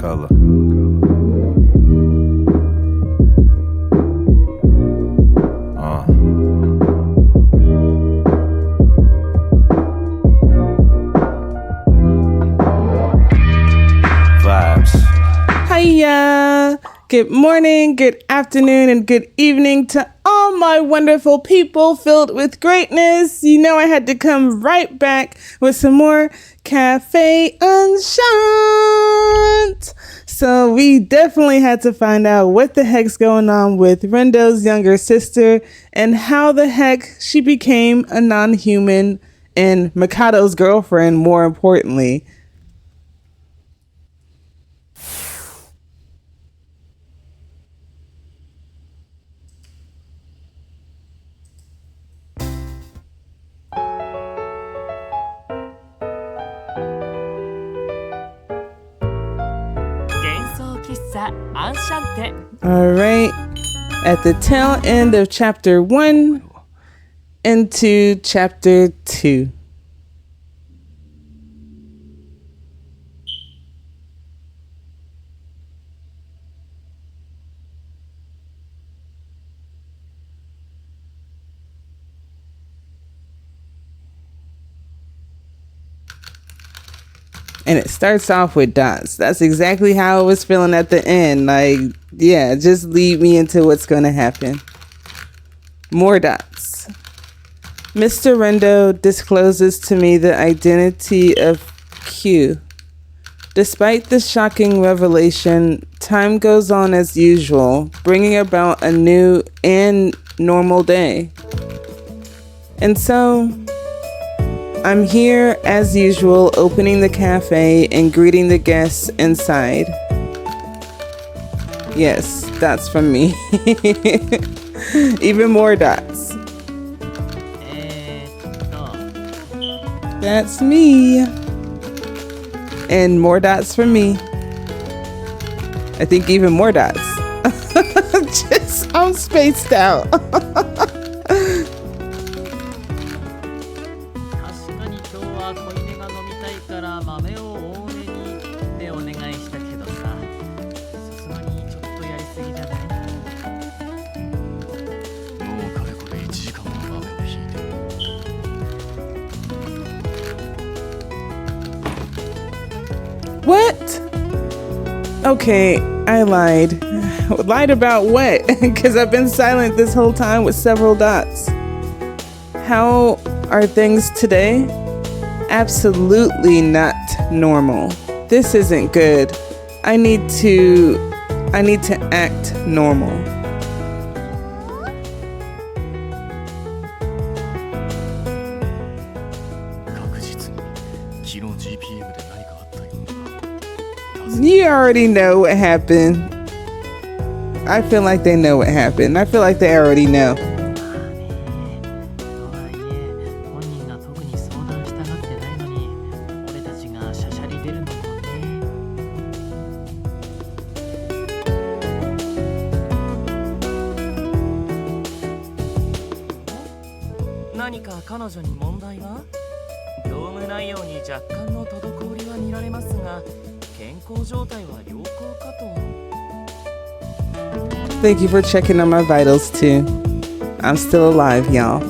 color. Vibes. Hiya! Good morning, good afternoon, and good evening to all my wonderful people filled with greatness. You know I had to come right back with some more Cafe Unshant. So we definitely had to find out what the heck's going on with Rindo's younger sister and how the heck she became a non-human and Mikado's girlfriend, more importantly. All right, at the tail end of chapter 1 into chapter 2. And it starts off with dots. That's exactly how I was feeling at the end. Like, yeah, just lead me into what's going to happen. More dots. Mr. Rindo discloses to me the identity of Q. Despite the shocking revelation, time goes on as usual, bringing about a new and normal day. And so I'm here, as usual, opening the cafe and greeting the guests inside. Yes, that's from me. Even more dots. That's me. And more dots from me. I think even more dots. I'm spaced out. What? Okay, I lied. Lied about what? Because I've been silent this whole time with several dots. How are things today? Absolutely not normal. This isn't good. I need to act normal. You already know what happened. I feel like they know what happened. I feel like they already know. Thank you for checking on my vitals too. I'm still alive, y'all.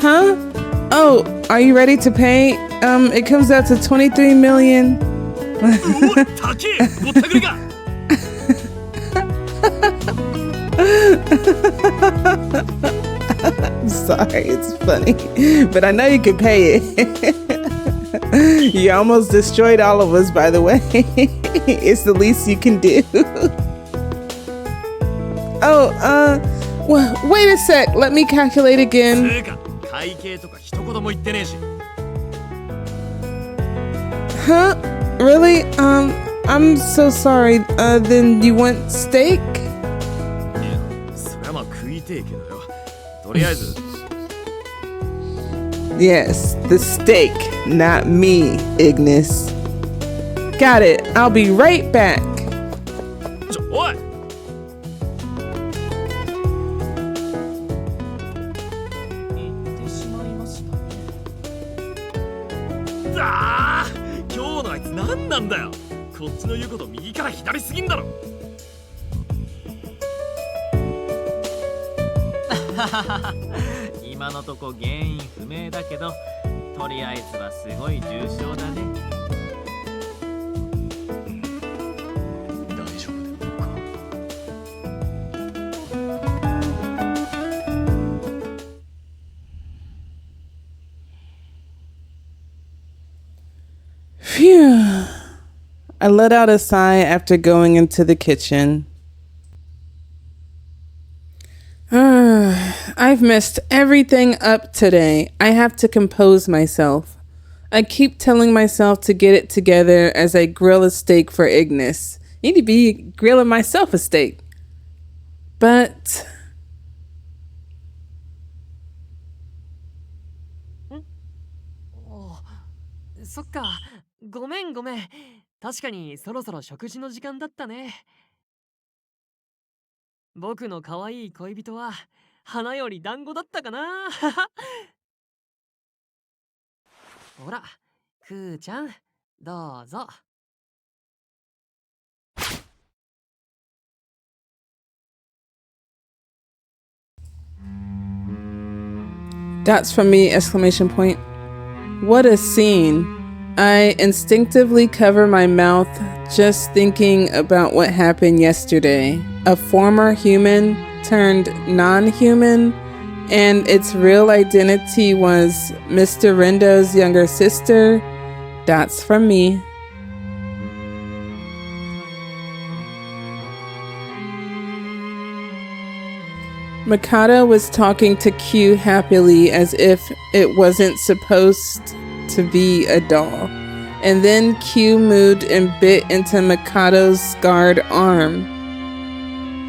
Huh? Oh, are you ready to pay? It comes out to 23 million. I'm sorry, it's funny, but I know you can pay it. You almost destroyed all of us, by the way. It's the least you can do. Oh, well, wait a sec. Let me calculate again. Huh? Really? I'm so sorry. Then you want steak? Yes, the steak, not me, Ignis. Got it. I'll be right back. What? ああ、今日のあいつ何なんだよ。こっちの言うこと右から左すぎんだろ。今のとこ原因不明だけど、とりあえずはすごい重傷だね。大丈夫だろうか。Phew. I let out a sigh after going into the kitchen. I've messed everything up today. I have to compose myself. I keep telling myself to get it together as I grill a steak for Ignis. I need to be grilling myself a steak. But... そっか、ごめんごめん。確かにそろそろ食事の時間だったね。僕の可愛い恋人は花より団子だったかな。ほら、くーちゃん、どうぞ。That's from me! Exclamation point. What a scene. I instinctively cover my mouth just thinking about what happened yesterday. A former human turned non-human, and its real identity was Mr. Rindo's younger sister. That's from me. Mikado was talking to Q happily as if it wasn't supposed to be a doll. And then Q moved and bit into Mikado's scarred arm.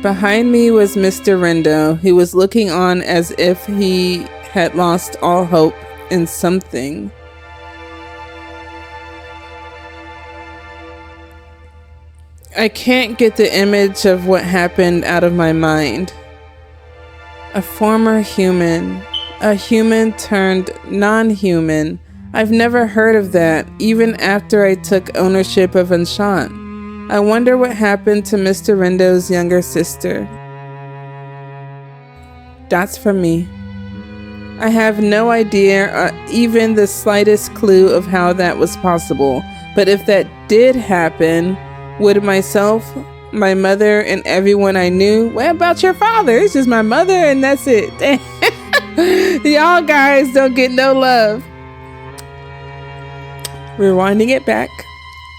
Behind me was Mr. Rindo, who was looking on as if he had lost all hope in something. I can't get the image of what happened out of my mind. A former human. A human turned non-human. I've never heard of that, even after I took ownership of Enchant. I wonder what happened to Mr. Rindo's younger sister. That's from me. I have no idea, even the slightest clue of how that was possible. But if that did happen, would myself, my mother, and everyone I knew... What about your father? It's just my mother and that's it. Y'all guys don't get no love. Rewinding it back.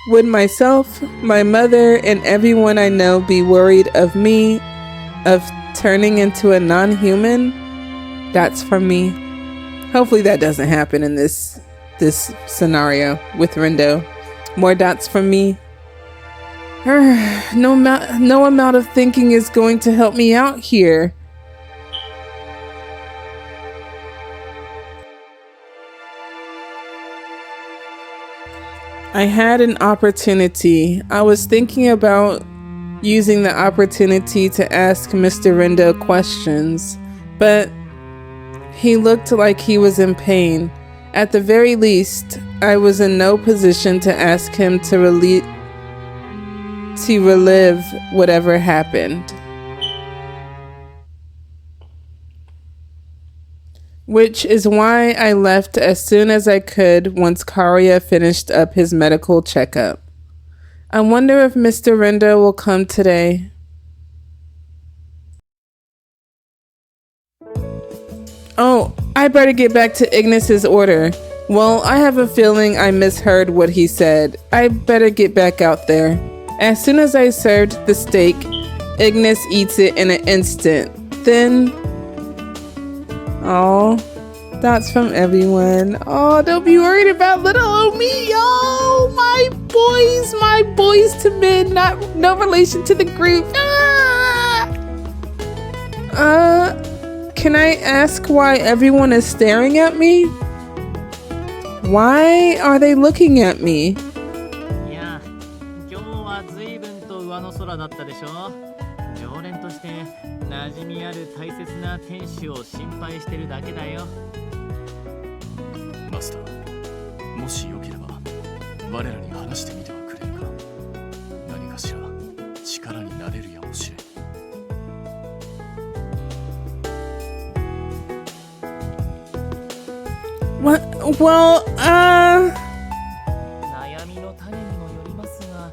Would myself, my mother, and everyone I know be worried of me, of turning into a non-human? That's from me. Hopefully that doesn't happen in this scenario with Rindo. More dots from me. No amount of thinking is going to help me out here. I had an opportunity. I was thinking about using the opportunity to ask Mr. Rindo questions, but he looked like he was in pain. At the very least, I was in no position to ask him to relive whatever happened. Which is why I left as soon as I could once Karya finished up his medical checkup. I wonder if Mr. Rindo will come today. Oh, I better get back to Ignis's order. Well, I have a feeling I misheard what he said. I better get back out there. As soon as I served the steak, Ignis eats it in an instant. Then... Oh, that's from everyone. Oh, don't be worried about little old me, y'all. My boys to men, no relation to the group. Can I ask why everyone is staring at me? Why are they looking at me? いや、今日は随分と上の空だったでしょ。常連として馴染みある大切な店主を心配してるだけだよ。マスター、もしよければ我らに話してみてはくれるか。何かしら力になれるやもしれん。What? Well, 悩みの種にもよりますが、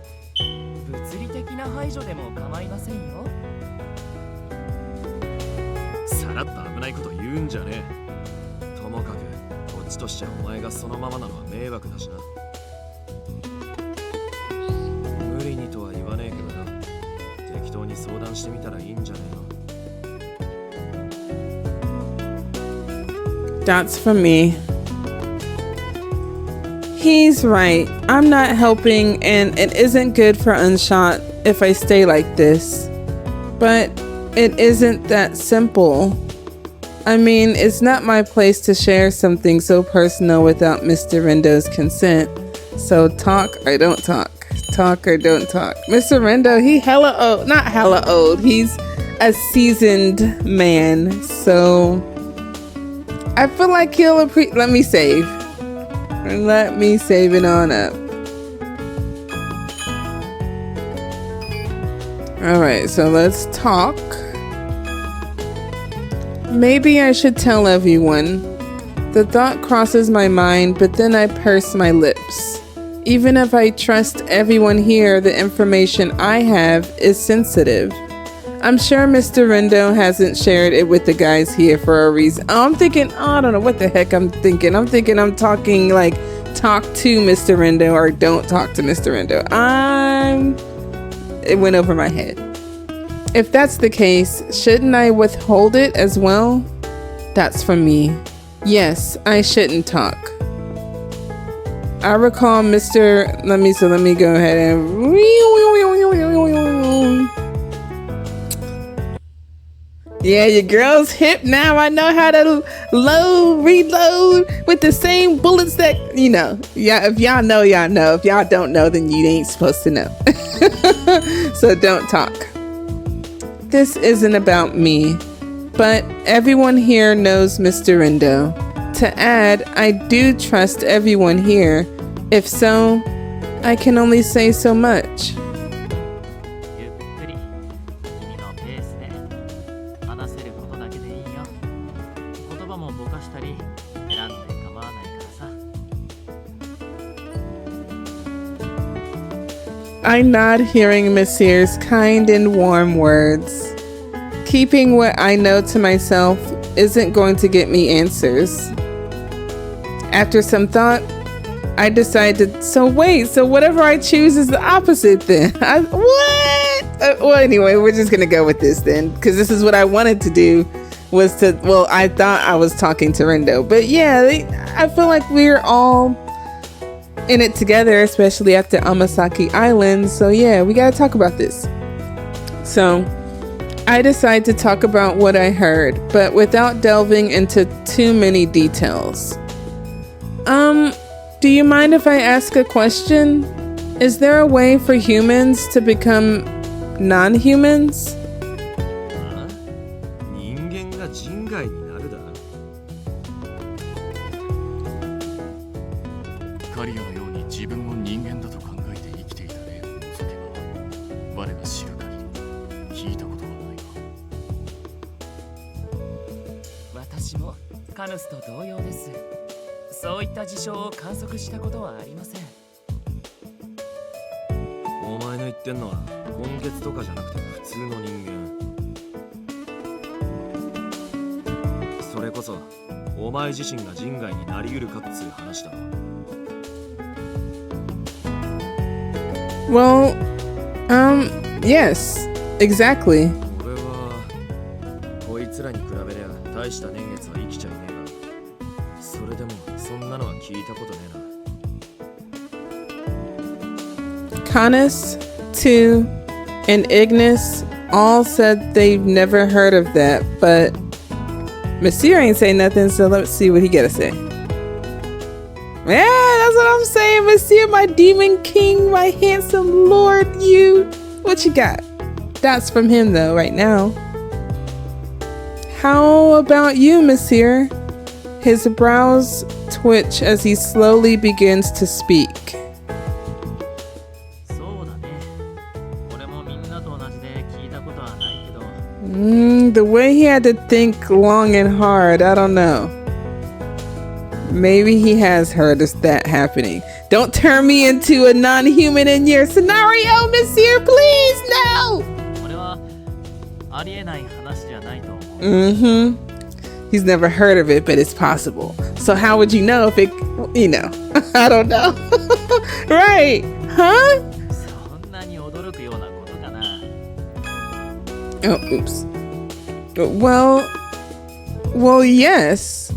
物理的な排除でも構いませんよ。さらっと危ないこと言うんじゃねえ。ともかくこっちとしてはお前がそのままなのは迷惑だしな。無理にとは言わねえけどな。適当に相談してみたらいいんじゃねえの。 that's for me. He's right. I'm not helping, and it isn't good for Unshot if I stay like this. But it isn't that simple. I mean, it's not my place to share something so personal without Mr. Rindo's consent. So talk or don't talk. Talk or don't talk. Mr. Rindo, he hella old. Not hella old. He's a seasoned man. So I feel like he'll let me save. Let me save it on up. Alright, so let's talk. Maybe I should tell everyone. The thought crosses my mind, but then I purse my lips. Even if I trust everyone here, the information I have is sensitive. I'm sure Mr. Rindo hasn't shared it with the guys here for a reason. Oh, I'm thinking, I don't know what the heck I'm thinking. I'm thinking I'm talking like talk to Mr. Rindo or don't talk to Mr. Rindo. It went over my head. If that's the case, shouldn't I withhold it as well? That's for me. Yes, I shouldn't talk. I recall Mr. Let me go ahead and yeah, your girl's hip now. I know how to reload with the same bullets that, you know. Yeah, if y'all know, y'all know. If y'all don't know, then you ain't supposed to know. So don't talk. This isn't about me, but everyone here knows Mr. Rindo. To add, I do trust everyone here. If so, I can only say so much. ゆっくり君のペースで話せることだけでいいよ。言葉もぼかしたり選んで構わないからさ。I nod, hearing Monsieur's kind and warm words. Keeping what I know to myself isn't going to get me answers. After some thought, I decided, so whatever I choose is the opposite then. What? Well, anyway, we're just going to go with this then, because this is what I wanted to do I thought I was talking to Rindo. But yeah, I feel like we're all in it together, especially after Amasaki Island. So yeah, we got to talk about this. So I decided to talk about what I heard, but without delving into too many details. Do you mind if I ask a question? Is there a way for humans to become non-humans? 人間が人外になるだ。カリアのように自分を人間だと考えて生きていた例を除けば、我が知る限り聞いたことはないが。私もカヌスと同様です。そういった事象を観測したことはありません。お前の言ってんのは今月とかじゃなくて普通の人間。それこそお前自身が人外になりうるかっつう話だろ。Well, yes, exactly. 俺はこいつらに比べりゃ大した年月は生きちゃいねえが、それでもそんなのは聞いたことねえな。Canis, Tu, and Ignis all said they've never heard of that, but Monsieur ain't say nothing, so let's see what he gotta say. Yeah, that's what I'm saying, Monsieur, my demon king, my handsome lord, you. What you got? That's from him, though, right now. How about you, Monsieur? His brows twitch as he slowly begins to speak. そうだね。俺もみんなと同じで聞いたことはないけど。The way he had to think long and hard, I don't know. Maybe he has heard of that happening. Don't turn me into a non-human in your scenario, Monsieur, please, no! これはありえない話じゃないと思う。He's never heard of it, but it's possible. So how would you know if it, you know, I don't know. Right, huh? そんなに驚くようなことかな。Oh, oops. Well, yes.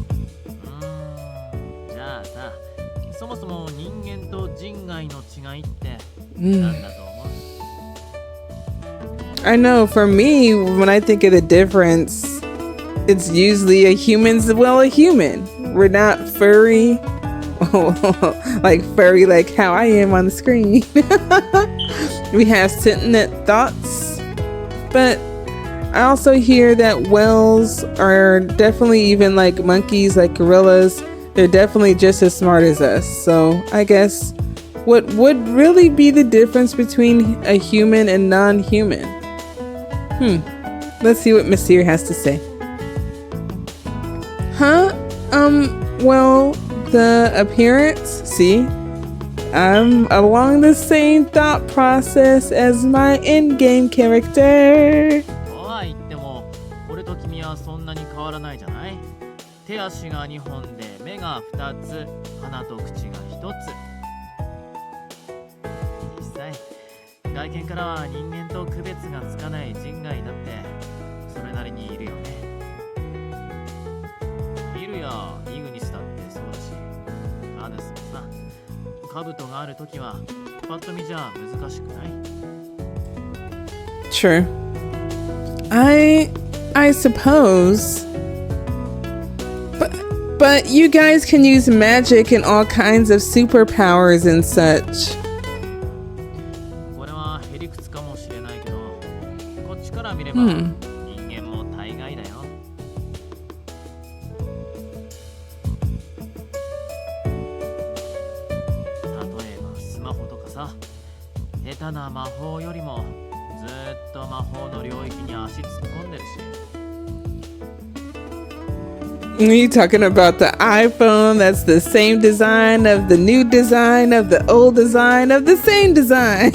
じゃあさ、そもそも人間と人外の違いって何だと思う？ I know for me, when I think of the difference, it's usually a human's, well, a human. We're not furry, like furry, like how I am on the screen. We have sentient thoughts, but I also hear that whales are definitely, even like monkeys, like gorillas, they're definitely just as smart as us. So I guess what would really be the difference between a human and non-human? Let's see what Monsieur has to say. Well, the appearance, see, I'm along the same thought process as my in-game character. とは言っても、俺と君はそんなに変わらないじゃない？手足が2本で目が2つ、鼻と口が1つ。実際、外見からは人間と区別がつかない人外だってそれなりにいるよね。ビルやイグニスだってそうだし、アヌスもさ、兜があるときはパッと見じゃ難しくない？ True. I suppose. But you guys can use magic and all kinds of superpowers and such. これはへりくつかもしれないけど、こっちから見れば人間も大概だよ。例えばスマホとかさ、下手な魔法よりもずっと魔法の領域に足突っ込んでるし。Are you talking about the iPhone that's the same design of the new design of the old design of the same design?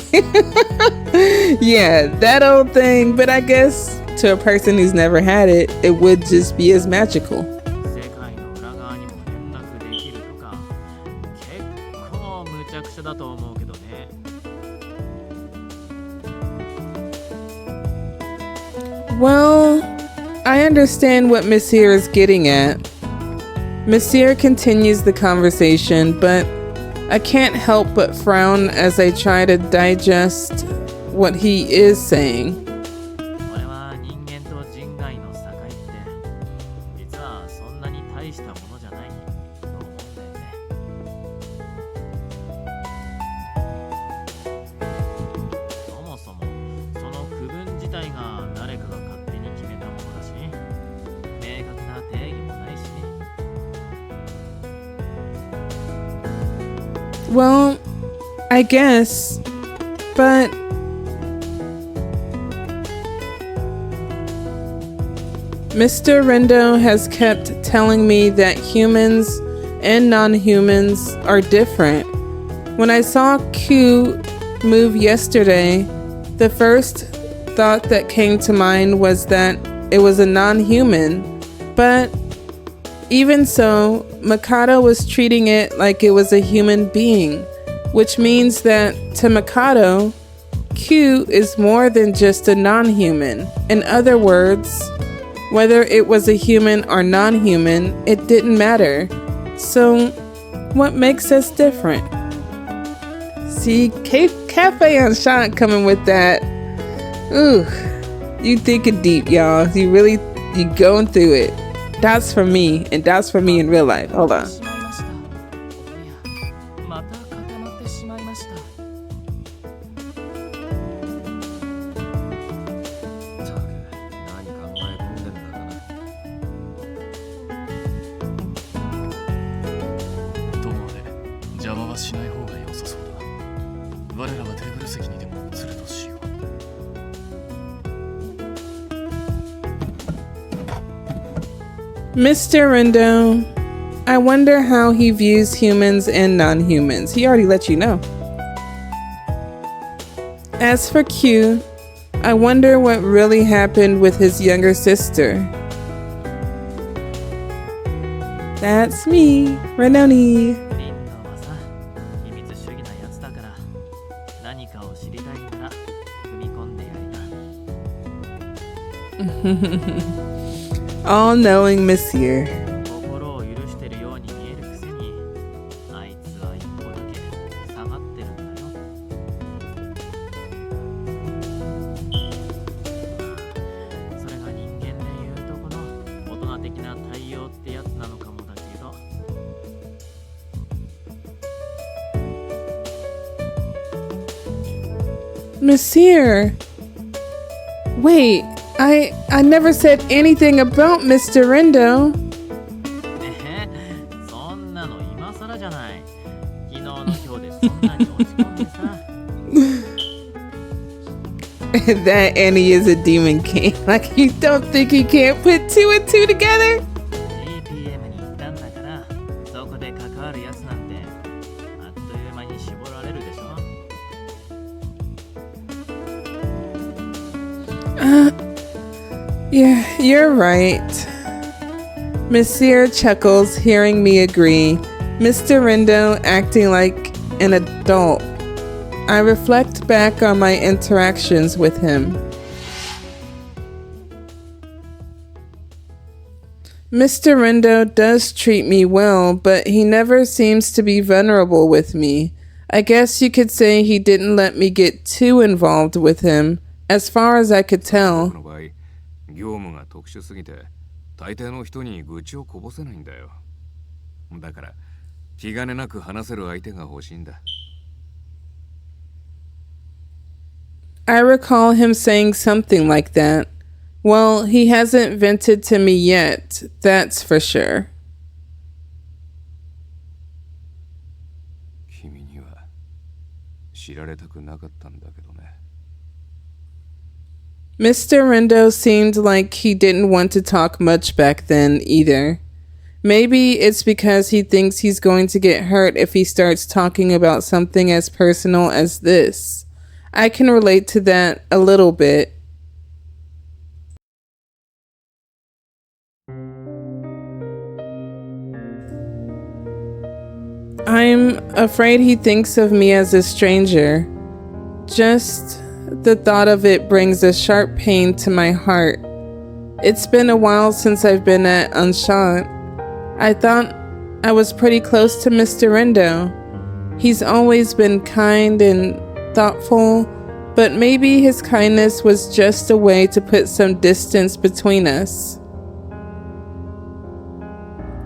Yeah, that old thing. But I guess to a person who's never had it, it would just be as magical. 世界の裏側にも連絡できるとか、結構無茶苦茶だと思うけどね。Well, I understand what Monsieur is getting at. Monsieur continues the conversation, but I can't help but frown as I try to digest what he is saying. これは人間と人外の境って実はそんなに大したものじゃないと思うんだよね。そもそもその区分自体が誰かが勝手に決めたものだし、明確な定義もないしね。Well, I guess, but Mr. Rindo has kept telling me that humans and non-humans are different. When I saw Q move yesterday, the first thought that came to mind was that it was a non-human, but even so, Mikado was treating it like it was a human being, which means that to Mikado, Q is more than just a non-human. In other words, whether it was a human or non-human, it didn't matter. So, what makes us different? See, Cafe on Shant coming with that. Ooh, you thinking deep, y'all. You going through it. That's for me, and that's for me in real life. Hold on. しまいました。おやはしない方が良さそうだ。我らはテーブル席にでも移るとしよう。Mr. Rindo, I wonder how he views humans and non-humans. He already let you know. As for Q, I wonder what really happened with his younger sister. That's me, Renoni. リンドはさ、秘密主義なやつだから、何かを知りたいなら踏み込んでやりな。All-knowing Monsieur. 心を許してるように見えるくせに、あいつは一歩だけ下がってるんだよ。それが人間でいうとこの大人的な対応ってやつなのかもだけど。Monsieur. Wait, I never said anything about Mr. Rindo. そんなの今更じゃない。昨日の今日でそんなに落ち込んでさ。That Annie is a demon king. Like, you don't think he can't put two and two together? GPM に行ったんだから、そこで関わるやつなんてあっという間に絞られるでしょ。Yeah, you're right. Monsieur chuckles, hearing me agree. Mr. Rindo acting like an adult. I reflect back on my interactions with him. Mr. Rindo does treat me well, but he never seems to be vulnerable with me. I guess you could say he didn't let me get too involved with him, as far as I could tell. 業務が特殊すぎて大抵の人に愚痴をこぼせないんだよ。だから気兼ねなく話せる相手が欲しいんだ。I recall him saying something like that. Well, he hasn't vented to me yet, that's for sure. 君には知られたくなかったんだけどね。Mr. Rindo seemed like he didn't want to talk much back then either. Maybe it's because he thinks he's going to get hurt if he starts talking about something as personal as this. I can relate to that a little bit. I'm afraid he thinks of me as a stranger. Just the thought of it brings a sharp pain to my heart. It's been a while since I've been at Enchant. I thought I was pretty close to Mr. Rindo. He's always been kind and thoughtful, but maybe his kindness was just a way to put some distance between us.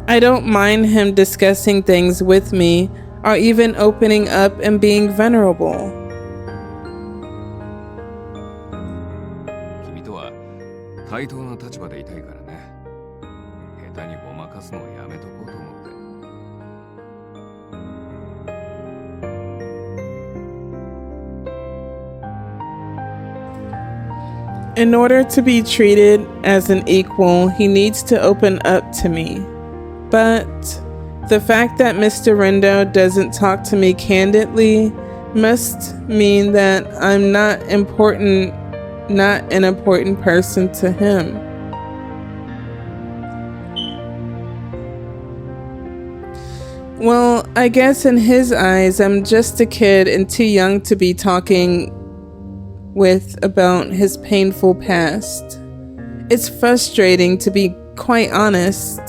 I don't mind him discussing things with me or even opening up and being vulnerable. 君とは対等な立場でいたいからね。下手にごまかすのをやめとこうと思って。In order to be treated as an equal, he needs to open up to me. But the fact that Mr. Rindo doesn't talk to me candidly must mean that I'm not an important person to him. Well, I guess in his eyes, I'm just a kid and too young to be talking with about his painful past. It's frustrating, to be quite honest.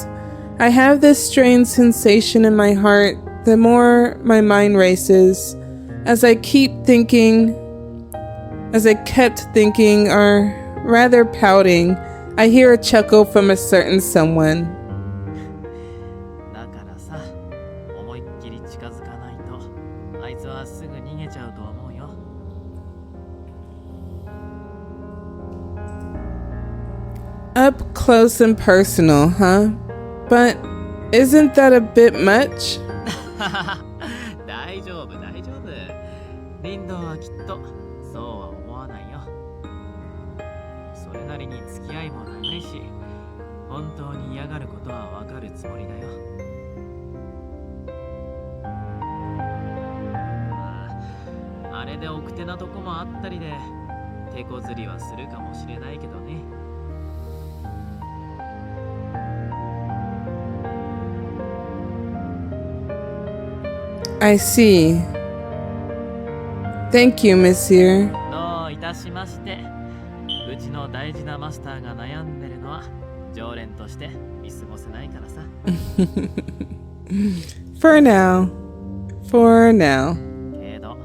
I have this strange sensation in my heart the more my mind races, as I kept thinking, or rather pouting, I hear a chuckle from a certain someone. だからさ、思いっきり近づかないと、あいつはすぐ逃げちゃうと思うよ。Up close and personal, huh? But isn't that a bit much? 大はきっとそうは思わないよ。それなりに付き合いも長いし、本当に嫌がることはわかるつもりだよ。まあ、あれで奥手なとこもあったりで手こずりはするかもしれないけどね。I see. Thank you, Monsieur. どういたしまして。うちの大事なマスターが悩んでるのは常連として見過ごせないからさ。For now. For now. けど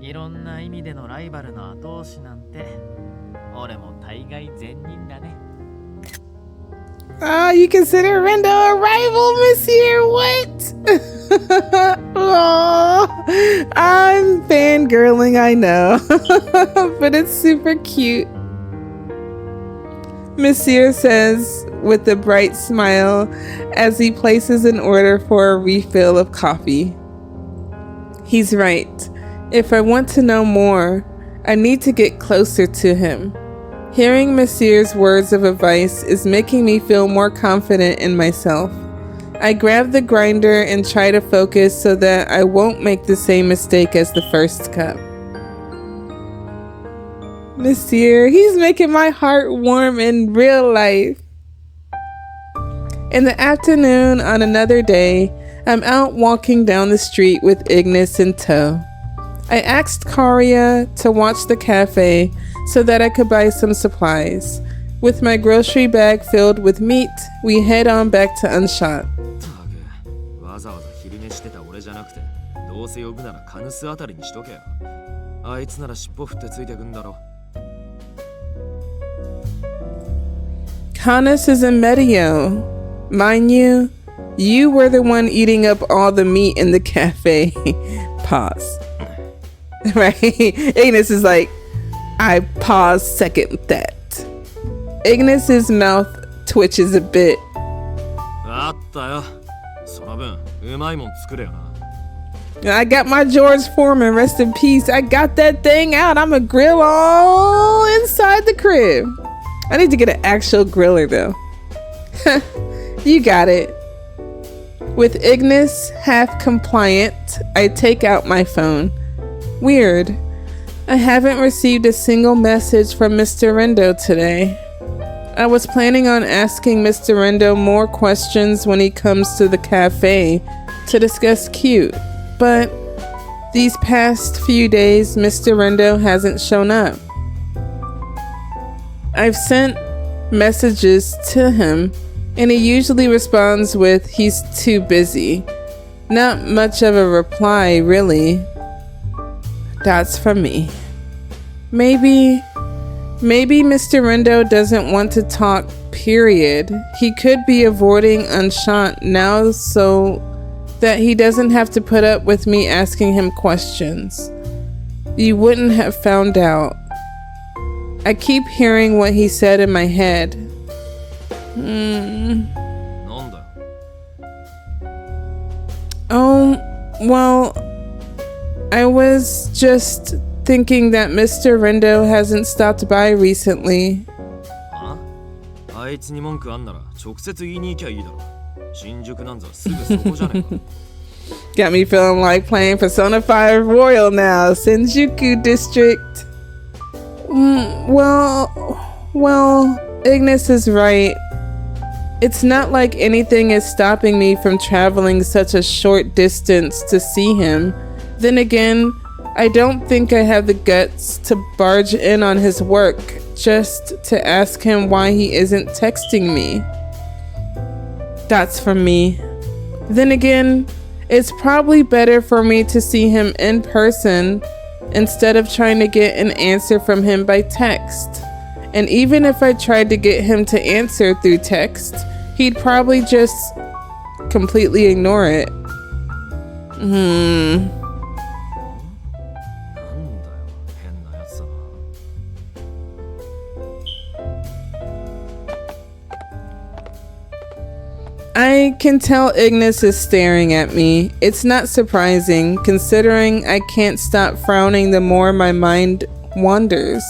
いろんな意味でのライバルの後押しなんて俺も大概善人だね。Oh, you consider Rindo a rival, Monsieur? What? Oh, I'm fangirling, I know. But it's super cute. Monsieur says with a bright smile as he places an order for a refill of coffee. He's right. If I want to know more, I need to get closer to him. Hearing Monsieur's words of advice is making me feel more confident in myself. I grab the grinder and try to focus so that I won't make the same mistake as the first cup. Monsieur, he's making my heart warm in real life. In the afternoon on another day, I'm out walking down the street with Ignis in tow. I asked Karia to watch the cafe so that I could buy some supplies. With my grocery bag filled with meat, we head on back to Unshot. わざわざ昼寝してた俺じゃなくて、どうせ呼ぶならカヌスあたりにしとけよ。あいつなら尻尾振ってついてくんだろ。Canis is in Medio. Mind you, you were the one eating up all the meat in the cafe. Pause. Right? Ignis is like, I pause second that. Ignis's mouth twitches a bit. あったよ。その分、うまいもん作れよな。I got my George Foreman, rest in peace. I got that thing out. I'm a grill all inside the crib. I need to get an actual griller though. You got it. With Ignis half compliant, I take out my phone. Weird. I haven't received a single message from Mr. Rindo today. I was planning on asking Mr. Rindo more questions when he comes to the cafe to discuss Cute, but these past few days, Mr. Rindo hasn't shown up. I've sent messages to him, and he usually responds with, he's too busy. Not much of a reply, really. That's from me. Maybe Mr. Rindo doesn't want to talk, period. He could be avoiding Unshant now so that he doesn't have to put up with me asking him questions. You wouldn't have found out. I keep hearing what he said in my head. なんだ。 Oh, well, I was just thinking that Mr. Rindo hasn't stopped by recently. あ？あいつに文句あんなら直接言いに行きゃいいだろ。新宿なんざすぐそこじゃねえか。Got me feeling like playing Persona 5 Royal now, Shinjuku District. Well, Ignis is right. It's not like anything is stopping me from traveling such a short distance to see him. Then again, I don't think I have the guts to barge in on his work just to ask him why he isn't texting me. That's from me. Then again, it's probably better for me to see him in person instead of trying to get an answer from him by text. And even if I tried to get him to answer through text, he'd probably just completely ignore it. なんだよ、変なやつだな。I can tell Ignis is staring at me. It's not surprising, considering I can't stop frowning the more my mind wanders.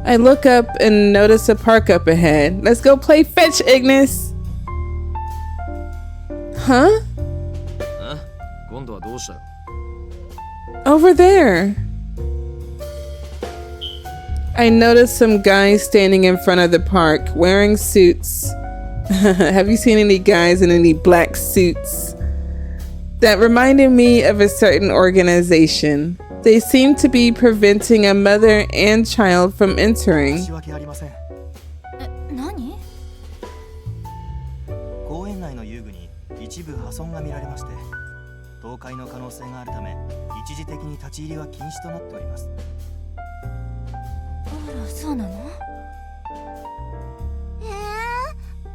I look up and notice a park up ahead. Let's go play fetch, Ignis! Huh? 今度はどうしたよ Over there. I noticed some guys standing in front of the park wearing suits. Have you seen any guys in any black suits? That reminded me of a certain organization. They seem to be preventing a mother and child from entering. 申し訳ありません。何？公園内の遊具に一部破損が見られまして、倒壊の可能性があるため、一時的に立ち入りは禁止となっております。あら、そうなの？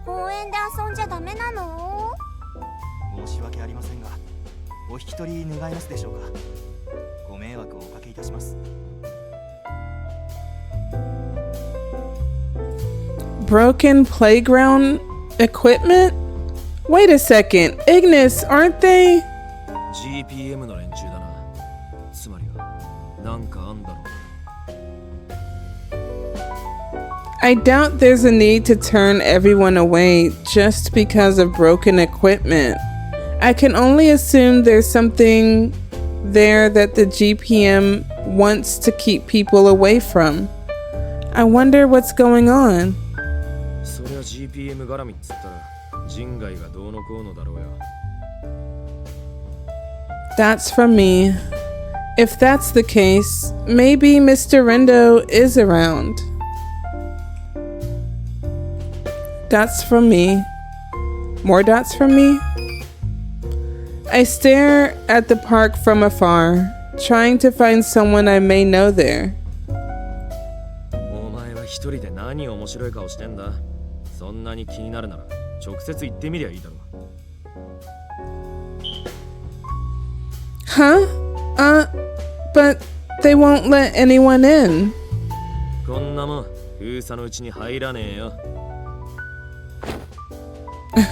公園で遊んじゃダメなの？申し訳ありませんが、お引き取り願えますでしょうか。ご迷惑をおかけいたします。Broken playground equipment? Wait a second. Ignis, aren't they? GPM の連中だなつまりはなんかあんだろう I doubt there's a need to turn everyone away just because of broken equipment. I can only assume there's something there that the GPM wants to keep people away from. I wonder what's going on. そりゃ GPM 絡みっつったら人外がどうのこうのだろうよ That's from me. If that's the case, maybe Mr. Rindo is around. Dots from me. More dots from me. I stare at the park from afar, trying to find someone I may know there. お前は一人で何面白い顔してんだそんなに気になるなら直接行ってみりゃいいだろ Huh? But they won't let anyone in. こんなもん封鎖のうちに入らねえよ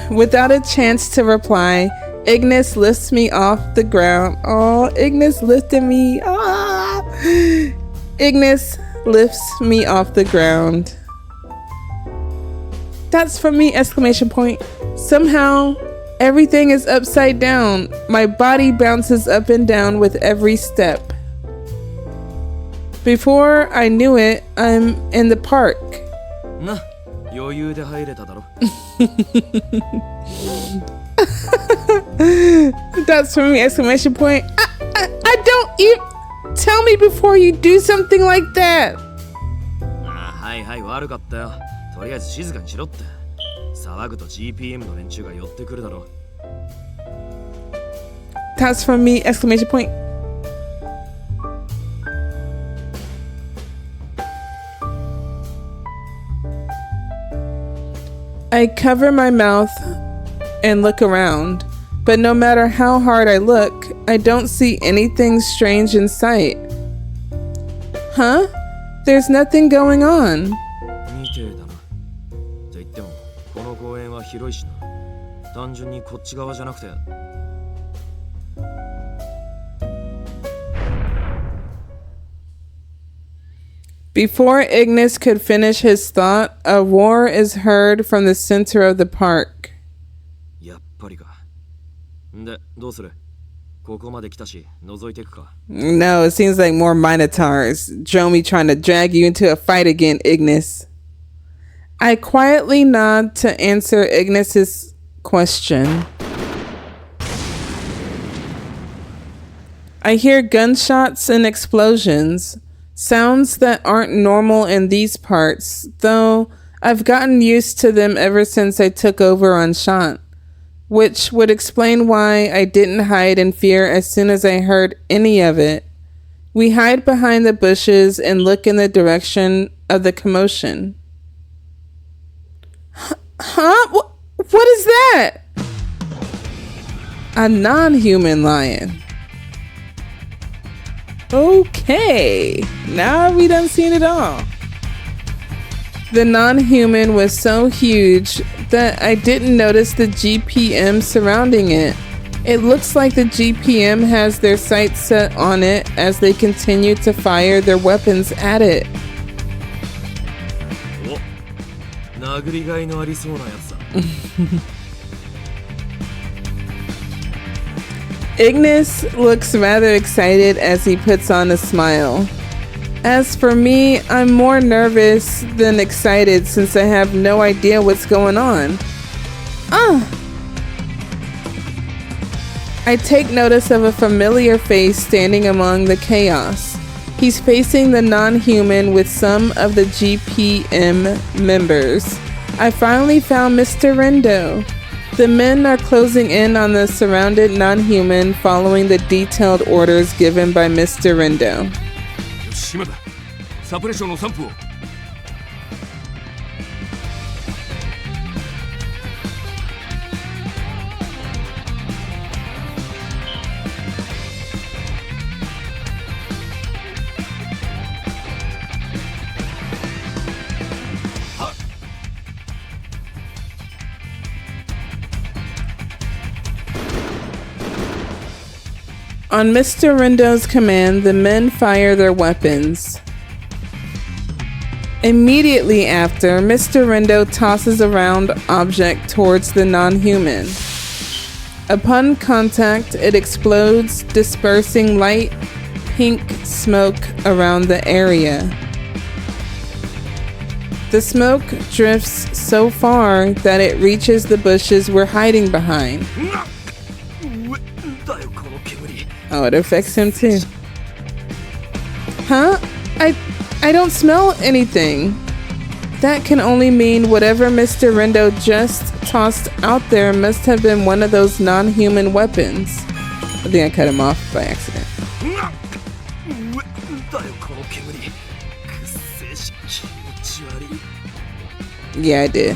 Without a chance to reply, Ignis lifts me off the ground. Oh, Ignis lifted me. Ah! Ignis lifts me off the ground. That's from me! Exclamation point. Somehow, everything is upside down. My body bounces up and down with every step. Before I knew it, I'm in the park. な余裕で入れただろ That's from me! Exclamation point. I don't even tell me before you do something like that. はいはい悪かったよとりあえず静かにしろって騒ぐと GPM の連中が寄ってくるだろ That's from me! Exclamation point. I cover my mouth and look around, but no matter how hard I look, I don't see anything strange in sight. Huh? There's nothing going on. みてえだなと言ってもこの公園は広いしな単純にこっち側じゃなくて Before Ignis could finish his thought, a roar is heard from the center of the park. やっぱりかでどうするここまで来たし覗いていくか No, it seems like more Minotaurs. Dromi trying to drag you into a fight again, Ignis. I quietly nod to answer Ignis's question. I hear gunshots and explosions. Sounds that aren't normal in these parts, though I've gotten used to them ever since I took over on Shant, which would explain why I didn't hide in fear as soon as I heard any of it. We hide behind the bushes and look in the direction of the commotion. Huh? What is that? A non-human lion. Okay, now we done seen it all. The non-human was so huge that I didn't notice the GPM surrounding it. It looks like the GPM has their sights set on it as they continue to fire their weapons at it. お、殴りがいのありそうなやつだ。Ignis looks rather excited as he puts on a smile. As for me, I'm more nervous than excited since I have no idea what's going on. I take notice of a familiar face standing among the chaos. He's facing the non-human with some of the GPM members. I finally found Mr. Rindo. The men are closing in on the surrounded non-human following the detailed orders given by Mr. Rindo. よし、島だ。サプレッションの散布を。On Mr. Rindo's command, the men fire their weapons. Immediately after, Mr. Rindo tosses a round object towards the non-human. Upon contact, it explodes, dispersing light pink smoke around the area. The smoke drifts so far that it reaches the bushes we're hiding behind. Oh, it affects him too. Huh? I don't smell anything. That can only mean whatever Mr. Rindo just tossed out there must have been one of those non-human weapons. I think I cut him off by accident. Yeah, I did.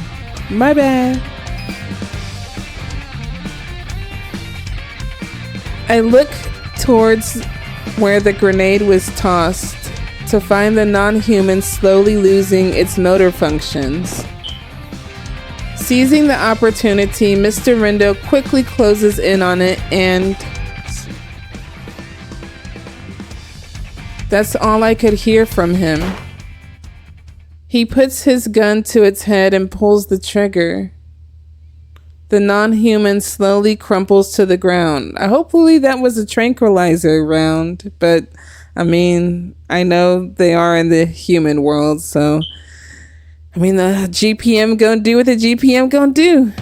My bad. I look towards where the grenade was tossed to find the non-human slowly losing its motor functions. Seizing the opportunity, Mr. Rindo quickly closes in on it, and that's all I could hear from him. He puts his gun to its head and pulls the trigger. The non-human slowly crumples to the ground. Hopefully that was a tranquilizer round, but I mean, I know they are in the human world, so I mean, the GPM gonna do what the GPM gonna do.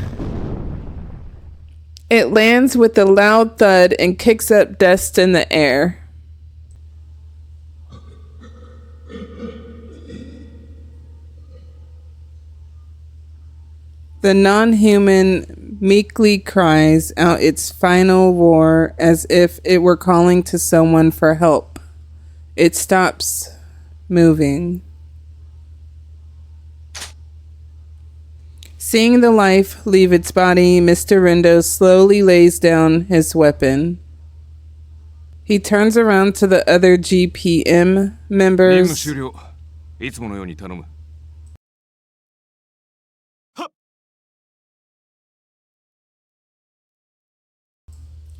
It lands with a loud thud and kicks up dust in the air. The non-human meekly cries out its final roar as if it were calling to someone for help. It stops moving. Seeing the life leave its body, Mr. Rindo slowly lays down his weapon. He turns around to the other GPM 任務 members. 終了。いつものように頼む。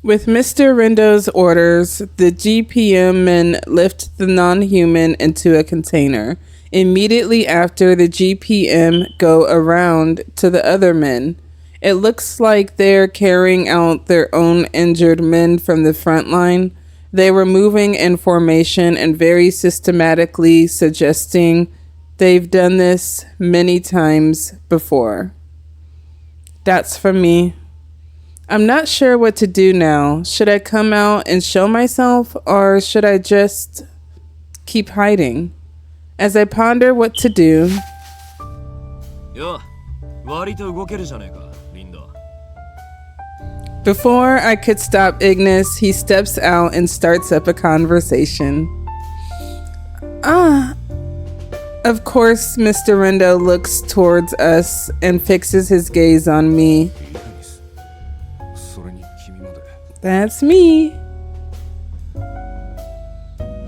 With Mr. Rindo's orders, the GPM men lift the non-human into a container. Immediately after, the GPM go around to the other men. It looks like they're carrying out their own injured men from the front line. They were moving in formation and very systematically, suggesting they've done this many times before. That's from me. I'm not sure what to do now. Should I come out and show myself, or should I just keep hiding? As I ponder what to do, よ、割と動けるじゃねえか、リンド。 before I could stop Ignis, he steps out and starts up a conversation. Of course, Mr. Rindo looks towards us and fixes his gaze on me. それに君まで。 That's me.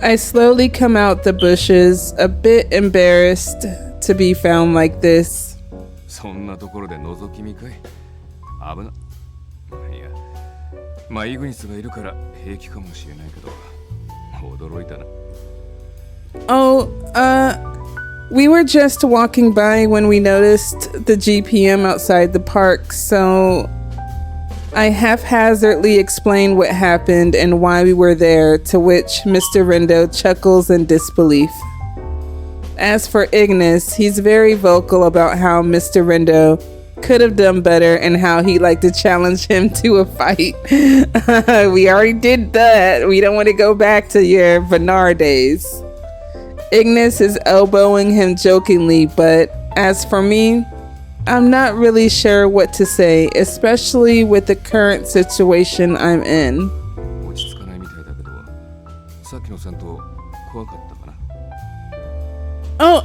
I slowly come out the bushes, a bit embarrassed to be found like this. そんなところで覗き見かい。危な。いや、まあイグニスがいるから平気かもしれないけど、驚いたな。Oh, we were just walking by when we noticed the GPM outside the park, so I haphazardly explained what happened and why we were there, to which Mr. Rindo chuckles in disbelief. As for Ignis, he's very vocal about how Mr. Rindo could have done better and how he'd like to challenge him to a fight. We already did that. We don't want to go back to your Vanar days. Ignis is elbowing him jokingly, but as for me, I'm not really sure what to say, especially with the current situation I'm in. 落ち着かないみたいだけど、さっきの戦闘怖かったかな。Oh,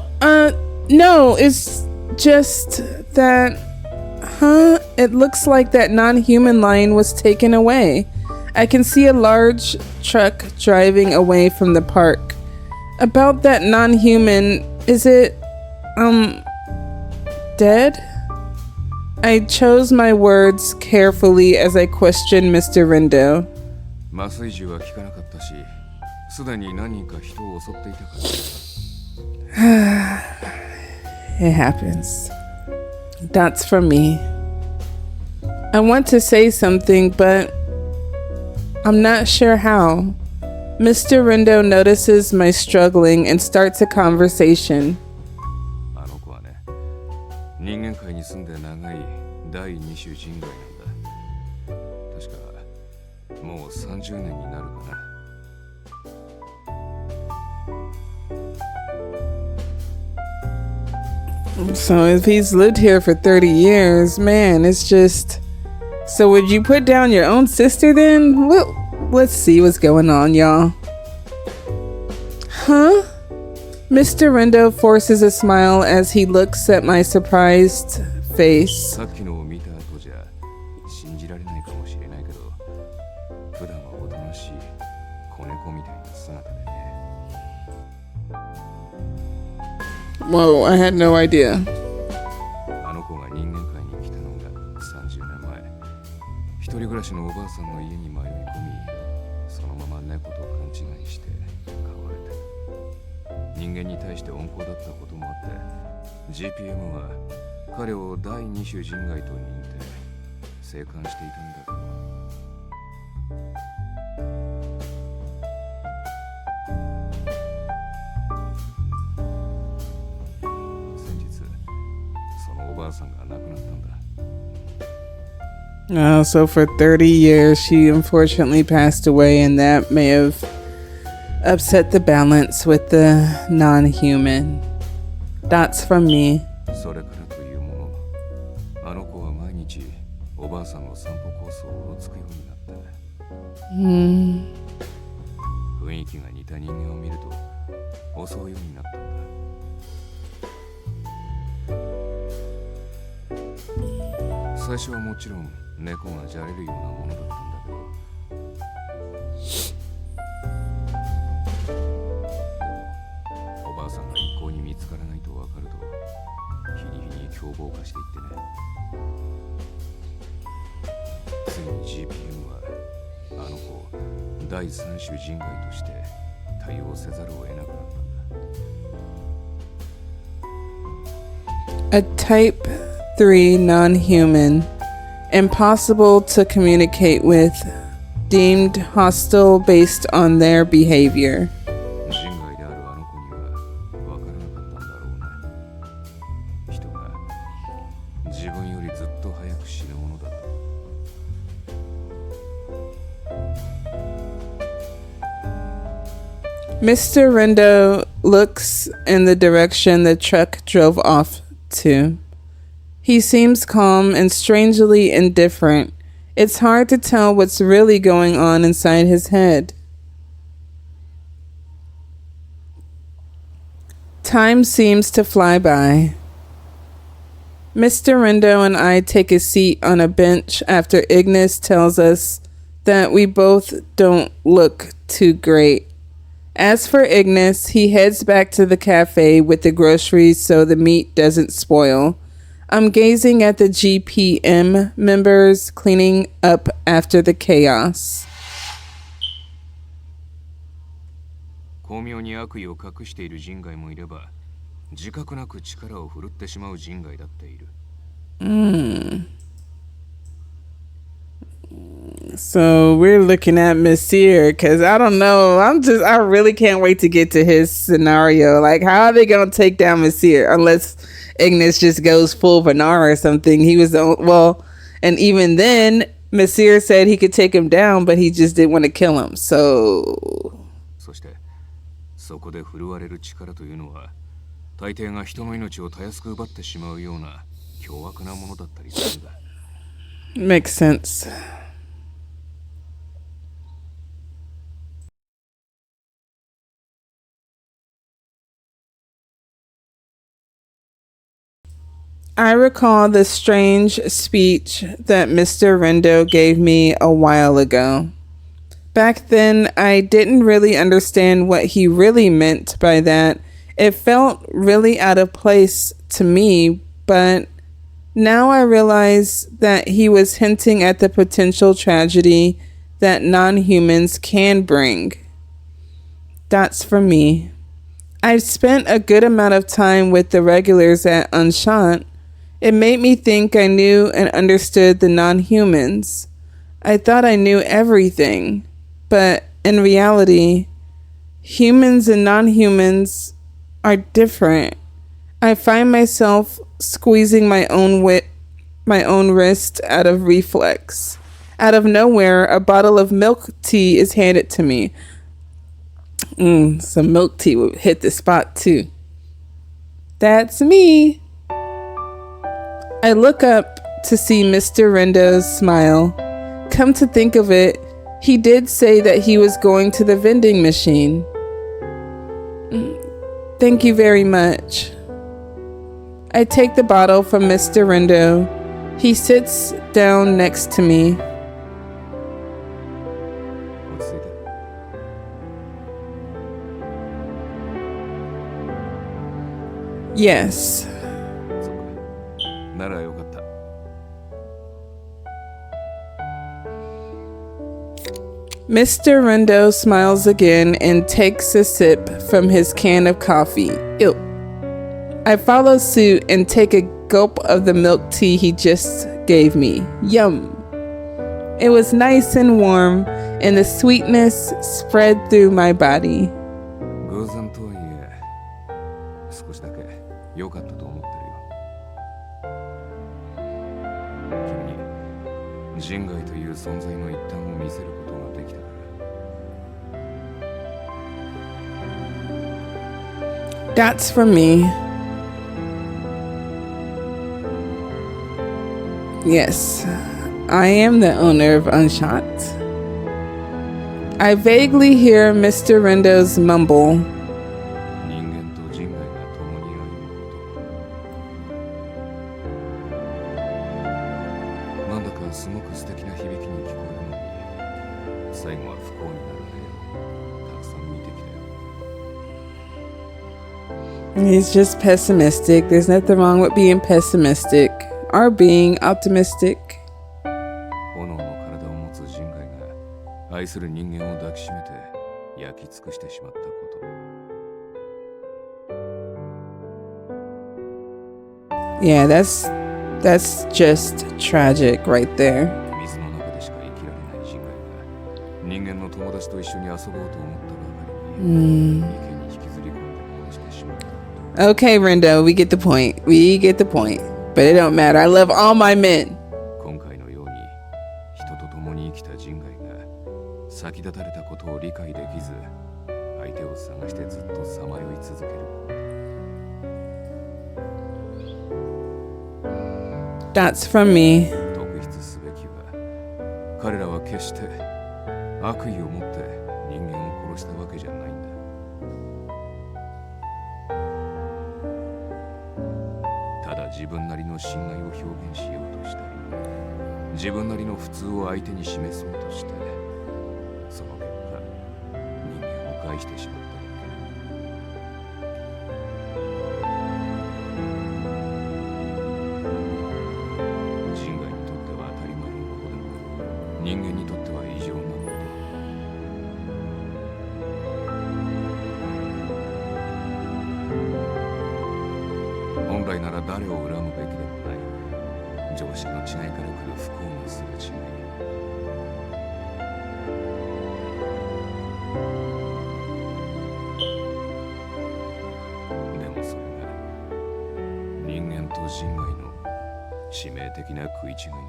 no, it's just that, it looks like that non-human lion was taken away. I can see a large truck driving away from the park. About that non-human, is it, dead? I chose my words carefully as I questioned Mr. Rindo. 麻酔銃は効かなかったし、すでに何人か人を襲っていたから。It happens. That's for me. I want to say something, but I'm not sure how. Mr. Rindo notices my struggling and starts a conversation. あの子はね、人間界に住んで長い第二種人外なんだ。確かもう30年になるかな。So if he's lived here for 30 years, man, it's just... So would you put down your own sister then? Well, let's see what's going on, y'all. Huh? Mr. Rindo forces a smile as he looks at my surprised face. さっきのを見た後じゃ信じられないかもしれないけど、普段はおとなしい子猫みたいな姿でね。Whoa, I had no idea. あの子が人間界に来たのが30年前。一人暮らしのおばあさんの家に迷い込み、そのまま猫と勘違いして飼われて。人間に対して温厚だったこともあって、GPM は彼を第二種人外と認定、生還していたんだけど。先日、そのおばあさんが亡くなったんだ。Oh, so for 30 years, she unfortunately passed away, and that may have upset the balance with the non-human. That's from me. それからというもの、あの子は毎日おばあさんの散歩コースをうろつくようになって、雰囲気が似た人間を見ると襲うようになったんだ。最初はもちろん猫がじゃれるようなものだったんだけど、おばあさんが一向に見つからないと分かると、日に日に凶暴化していってね。ついに GPM はあの子を第三種人外として対応せざるを得なくなったんだ。 A type 3 non-human, impossible to communicate with, deemed hostile based on their behavior. 人外であるあの子には分からなかったんだろうね。人が自分よりずっと早く死ぬものだと。Mr. Rindo looks in the direction the truck drove off to. He seems calm and strangely indifferent. It's hard to tell what's really going on inside his head. Time seems to fly by. Mr. Rindo and I take a seat on a bench after Ignis tells us that we both don't look too great. As for Ignis, he heads back to the cafe with the groceries so the meat doesn't spoil. I'm gazing at the GPM members cleaning up after the chaos. 巧妙に悪意を隠している人外もいれば、自覚なく力を振るってしまう人外だっている。So we're looking at Monsieur because I don't know. I really can't wait to get to his scenario. Like, how are they going to take down Monsieur unless Ignis just goes full Vanara or something? He was and even then, Monsieur said he could take him down, but he just didn't want to kill him. So そして、そこで振るわれる力というのは、大抵が人の命をたやすく奪ってしまうような凶悪なものだったりするんだ。makes sense. I recall the strange speech that Mr. Rindo gave me a while ago. Back then, I didn't really understand what he really meant by that. It felt really out of place to me, but now I realize that he was hinting at the potential tragedy that non-humans can bring. That's for me. I've spent a good amount of time with the regulars at Unshant. It made me think I knew and understood the non-humans. I thought I knew everything, but in reality, humans and non-humans are different. I find myself squeezing my own wrist out of reflex. Out of nowhere, a bottle of milk tea is handed to me. Some milk tea would hit the spot too. That's me. I look up to see Mr. Rendo's smile. Come to think of it, he did say that he was going to the vending machine. Thank you very much. I take the bottle from Mr. Rindo. He sits down next to me. Yes. Mr. Rindo smiles again and takes a sip from his can of coffee. Ew. I follow suit and take a gulp of the milk tea he just gave me. Yum. It was nice and warm, and the sweetness spread through my body. 偶然とはいえ、少しだけ良かったと思ってるよ。君に人外という存在の一端を見せることができたから。That's for me. Yes, I am the owner of Unshot. I vaguely hear Mr. Rendo's mumble. 人間と人外が共に歩むこと。なんだかすごく素敵な響きに聞こえるのに、最後は不幸になる例をたくさん見てきたよ。He's just pessimistic. There's nothing wrong with being pessimistic or being optimistic. 炎の体を持つ人外が愛する人間を抱きしめて焼き尽くしてしまったこと。Yeah, that's just tragic right there. 水の中でしか生きられない人外が人間の友達と一緒に遊ぼうと思ったばかりに池に引きずり込んで殺してしまった。Okay, Rindo, we get the point. We get the point. But it don't matter. I love all my men. 今回のように人と共に生きた人外が先立たれたことを理解できず相手を探してずっとさまよい続ける。That's from me. 特筆すべきは彼らは決して悪意を持って人間を殺したわけじゃないんだ。ただ自分なりの信頼を表現しようとしたり自分なりの普通を相手に示そうとしてその結果人間を返してしまっただけ。人外にとっては当たり前のことでも人間にとっては異常なことだ。本来なら誰を恨むべきでもない常識の違いから来る不幸なすれ違い。でもそれが人間と人外の致命的な食い違いなんだ。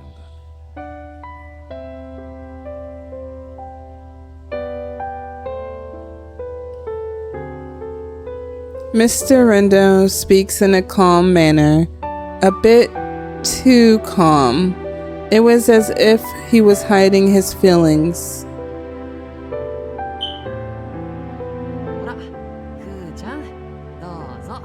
Mr. Rindo speaks in a calm manner, a bit too calm. It was as if he was hiding his feelings. ほら、ふーちゃん、どうぞ。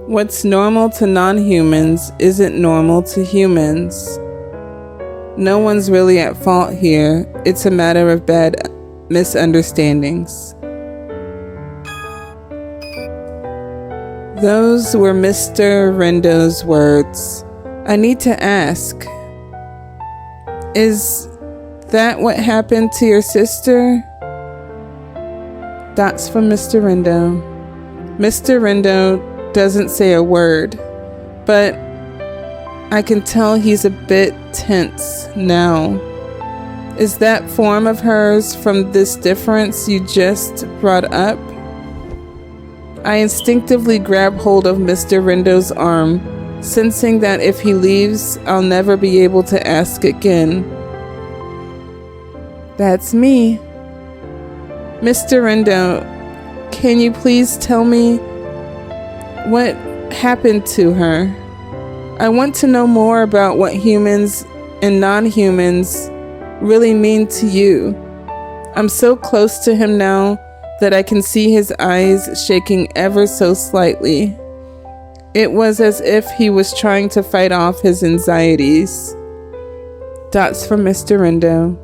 What's normal to non-humans isn't normal to humans. No one's really at fault here. It's a matter of bad misunderstandings. Those were Mr. Rendo's words. I need to ask, is that what happened to your sister? That's from Mr. Rindo. Mr. Rindo doesn't say a word, but I can tell he's a bit tense now. Is that form of hers from this difference you just brought up? I instinctively grab hold of Mr. Rindo's arm, sensing that if he leaves, I'll never be able to ask again. That's me. Mr. Rindo, can you please tell me what happened to her? I want to know more about what humans and non-humans really mean to you. I'm so close to him now that I can see his eyes shaking ever so slightly. It was as if he was trying to fight off his anxieties. That's from Mr. Rindo.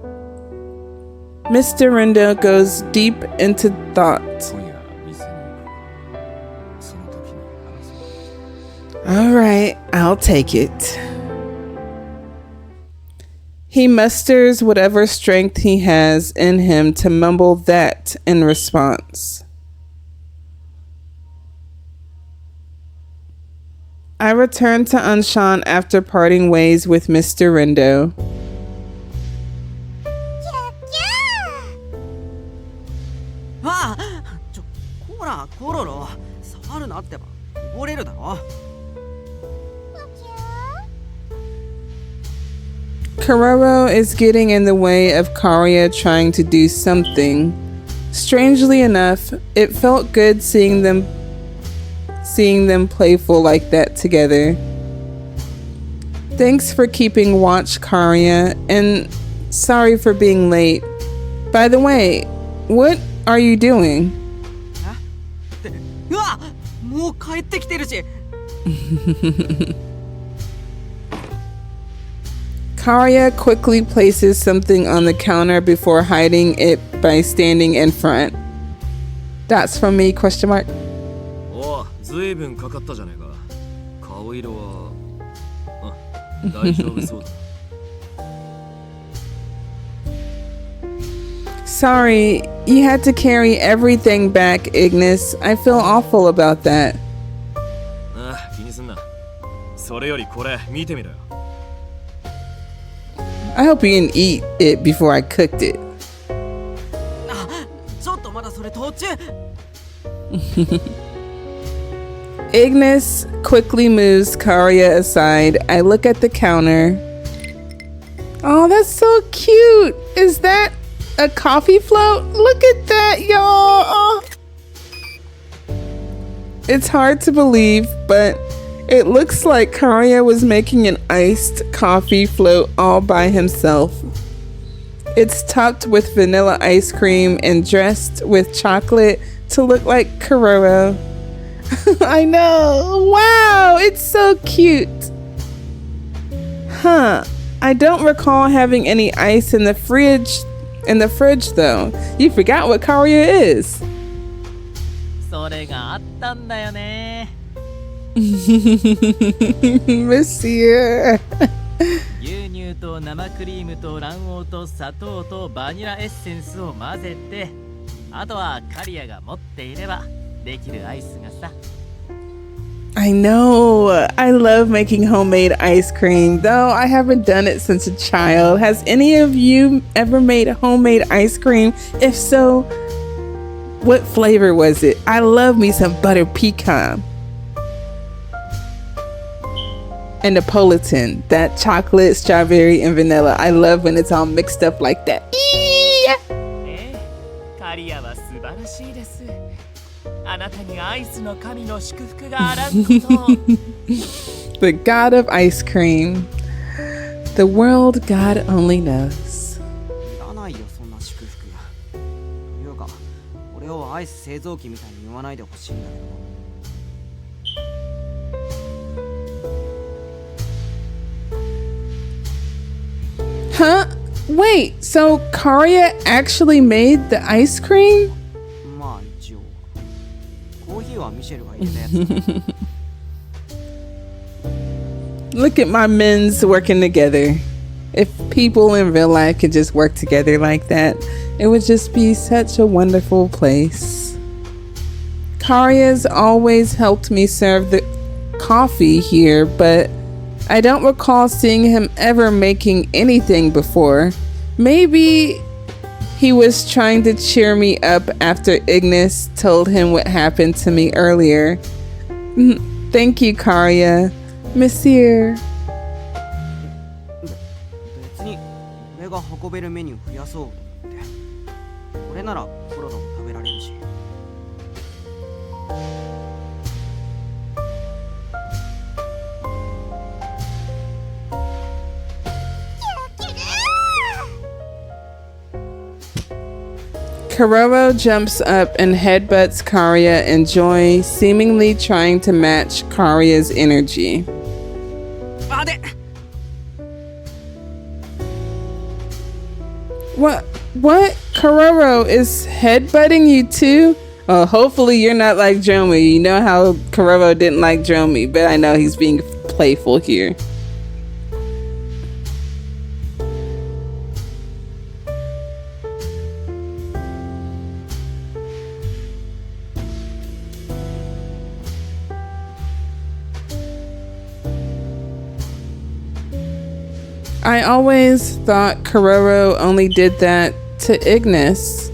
Mr. Rindo goes deep into thought. 今夜店に行こう。その時に話そう。All right, I'll take it. He musters whatever strength he has in him to mumble that in response. I return to Anshan after parting ways with Mr. Rindo. ああ、こら、コロロ、触るなってば、溺れるだろ。Kuroro is getting in the way of Karya trying to do something. Strangely enough, it felt good seeing them playful like that together. Thanks for keeping watch, Karya, and sorry for being late. By the way, what are you doing? うわ、もう帰ってきてるし。Karya quickly places something on the counter before hiding it by standing in front. That's from me, question mark. おう、ずいぶんかかったじゃねえか。顔色は大丈夫そうだ。Sorry, you had to carry everything back, Ignis. I feel awful about that. ああ、気にすんな。それよりこれ見てみろよ。I hope you didn't eat it before I cooked it. あ、ちょっとまだそれ途中。Ignis quickly moves Karya aside. I look at the counter. Oh, that's so cute. Is that a coffee float? Look at that, y'all. Oh. It's hard to believe, but it looks like Karya was making an iced coffee float all by himself. It's topped with vanilla ice cream and dressed with chocolate to look like Kuroro. I know. Wow, it's so cute. Huh. I don't recall having any ice in the fridge though. You forgot what Karia is. それがあったんだよね。 Monsieur. 牛乳と生クリームと卵黄と砂糖とバニラエッセンスを混ぜて、あとはカリアが持っていればできるアイスがさ。 I know. I love making homemade ice cream, though I haven't done it since a child. Has any of you ever made homemade ice cream? If so, what flavor was it? I love me some butter pecan. And Napolitan, that chocolate, strawberry, and vanilla. I love when it's all mixed up like that. カリアは素晴らしいです。あなたにアイスの神の祝福があらんことを。The god of ice cream. The world God only knows. いらないよそんな祝福。というか俺をアイス製造機みたいに言わないでほしいんだけど。 Huh? Wait, so Karia actually made the ice cream? まあ一応コーヒーはミシェルが入れたやつ。 Look at my men's working together. If people in real life could just work together like that, it would just be such a wonderful place. Karia's always helped me serve the coffee here, but I don't recall seeing him ever making anything before. Maybe he was trying to cheer me up after Ignis told him what happened to me earlier. Thank you, Karia. Monsieur. 別に俺が運べるメニュー増やそうと思って。これならコロロも食べられるし。 Kororo jumps up and headbutts Karia and Joy, seemingly trying to match Karia's energy. あで What? Kororo is headbutting you too? Oh, hopefully you're not like Jomi. You know how Kororo didn't like Jomi, but I know he's being playful here. I always thought Kororo only did that to Ignis.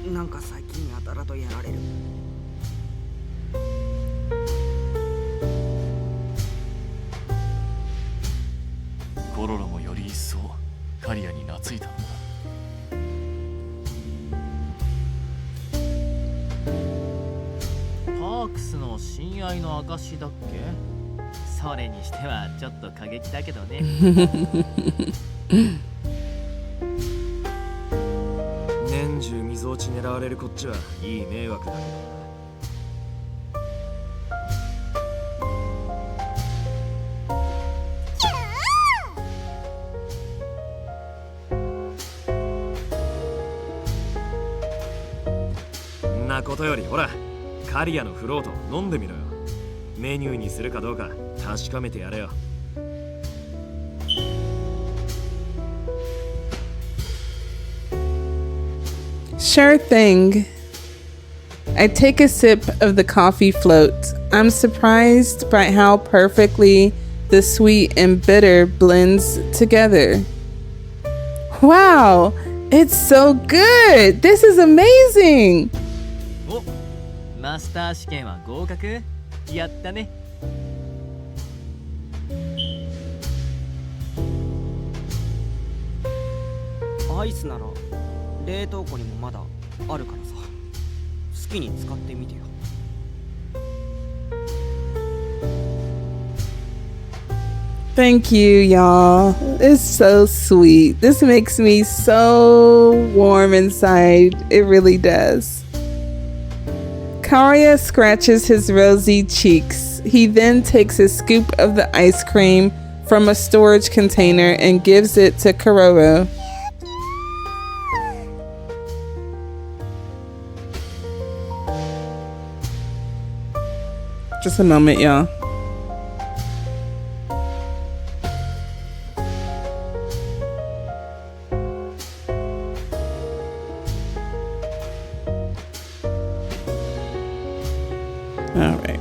なんか最近やたらとやられる。 コロロもより一層カリアに懐いたのだ。パークスの親愛の証だっけ？それにしてはちょっと過激だけどね。年中水落ち狙われるこっちはいい迷惑だけどな。 なことよりほらカリアのフロート飲んでみろよ。メニューにするかどうか確かめてやれよ。 Sure thing. I take a sip of the coffee float. I'm surprised by how perfectly the sweet and bitter blends together. Wow, it's so good. This is amazing. お、マスター試験は合格？やったね。 アイスなら冷凍庫にもまだあるからさ。好きに使ってみてよ。 Thank you, y'all. It's so sweet. This makes me so warm inside. It really does. Karia scratches his rosy cheeks. He then takes a scoop of the ice cream from a storage container and gives it to Kuroro. Just a moment, y'all. All right.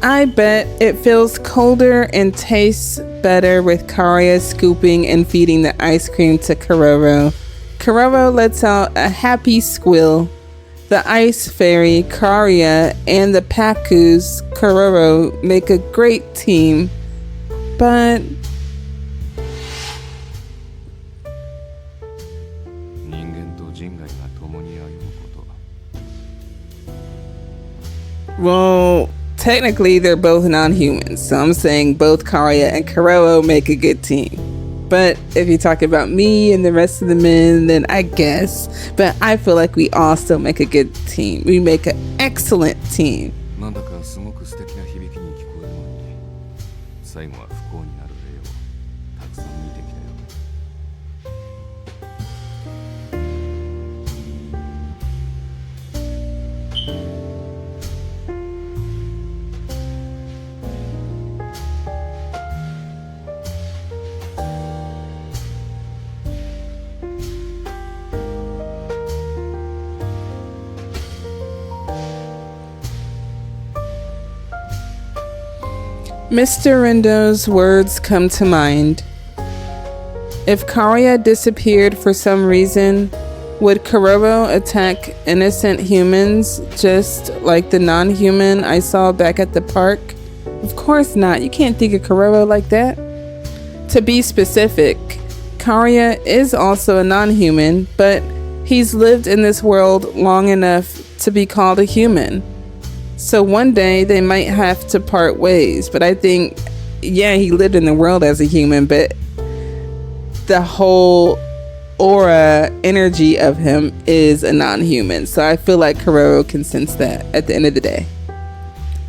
I bet it feels colder and tastes better with Karia scooping and feeding the ice cream to Kuroro. Kuroro lets out a happy squeal. The Ice Fairy, Karia, and the Paku's Kuroro make a great team, but 人間と人外が共に歩むこと well, technically they're both non-humans, so I'm saying both Karia and Kuroro make a good team. But if you talk about me and the rest of the men, then I guess. But I feel like we all still make a good team. We make an excellent team. なんだかすごく素敵な響きに聞こえるのに最後は不幸になる例をたくさん見てきたよ Mr. Rindo's words come to mind. If Karia disappeared for some reason, would Kuroro attack innocent humans just like the non-human I saw back at the park? Of course not. You can't think of Kuroro like that. To be specific, Karia is also a non-human, but he's lived in this world long enough to be called a human. So one day they might have to part ways, but I think, yeah, he lived in the world as a human, but the whole aura energy of him is a non-human. So I feel like Kuroro can sense that at the end of the day.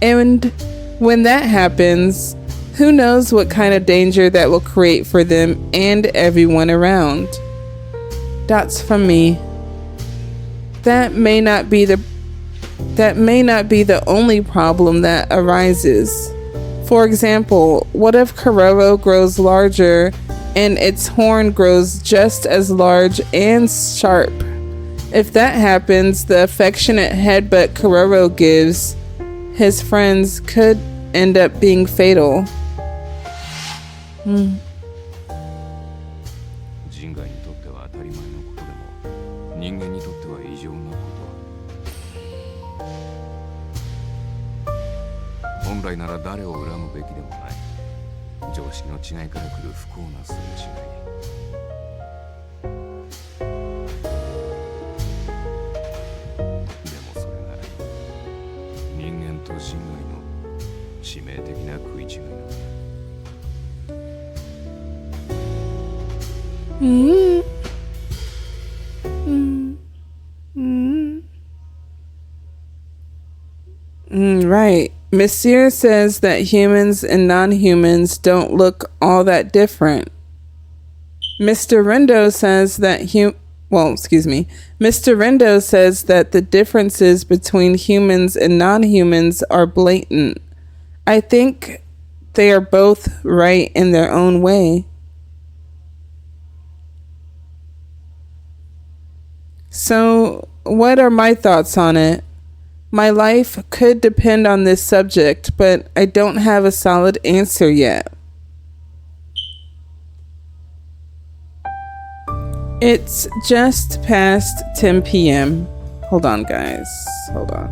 And when that happens, who knows what kind of danger that will create for them and everyone around. That's from me. That may not be the only problem that arises. For example, what if Kuroro grows larger and its horn grows just as large and sharp? If that happens, the affectionate headbutt Kuroro gives his friends could end up being fatal. 人外にとっては当たり前のことでも人間にとっては異常なこと本来なら誰を恨むべきでもない常識の違いから来る不幸なすれ違いでもそれが人間と人外の致命的な食い違いなのだRight. Monsieur says that humans and non-humans don't look all that different. Mr. Rindo says that Mr. Rindo says that the differences between humans and non-humans are blatant. I think they are both right in their own way. So, what are my thoughts on it? My life could depend on this subject, but I don't have a solid answer yet. It's just past 10 p.m. Hold on, guys. Hold on.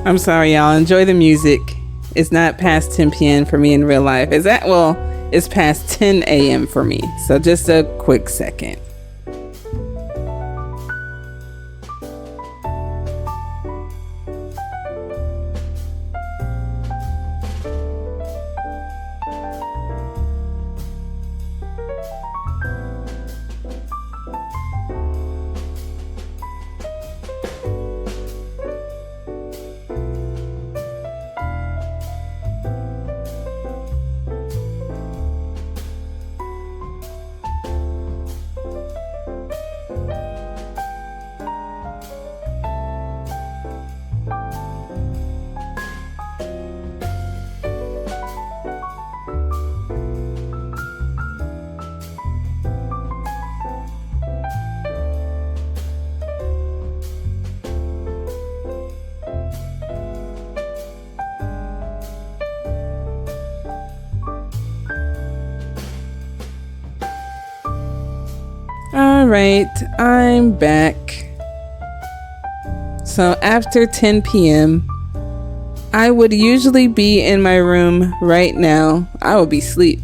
I'm sorry, y'all. Enjoy the music. It's not past 10 p.m. for me in real life. Is that, well, it's past 10 a.m. for me. So just a quick second. All right, I'm back. So after 10 p.m., I would usually be in my room right now. I would be asleep.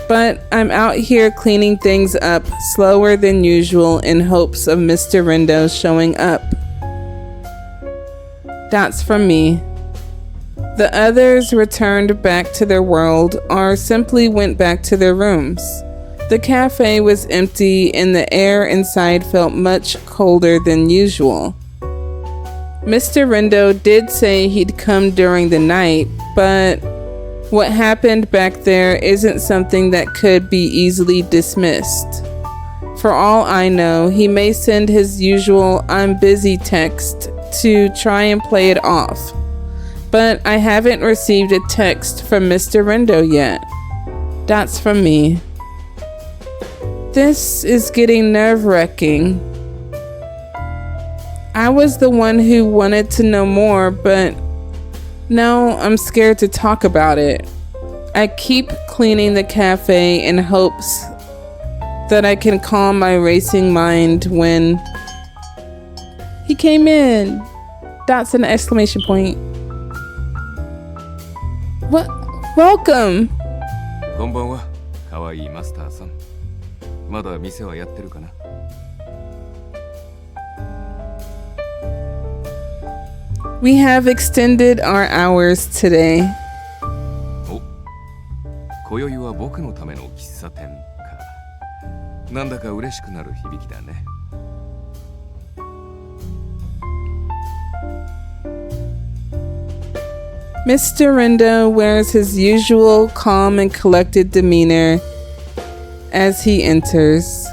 But I'm out here cleaning things up slower than usual in hopes of Mr. Rindo showing up. That's from me. The others returned back to their world or simply went back to their rooms. The cafe was empty and the air inside felt much colder than usual. Mr. Rindo did say he'd come during the night, but what happened back there isn't something that could be easily dismissed. For all I know, he may send his usual "I'm busy" text to try and play it off. But I haven't received a text from Mr. Rindo yet. That's from me. This is getting nerve-wracking. I was the one who wanted to know more, but now I'm scared to talk about it. I keep cleaning the cafe in hopes that I can calm my racing mind when he came in. That's an exclamation point. What? Welcome. こんばんは、かわいいマスターさん。まだ店はやってるかな? We have extended our hours today. お、今宵は僕のための喫茶店か。なんだか嬉しくなる響きだね。Mr. Rindo wears his usual calm and collected demeanor as he enters.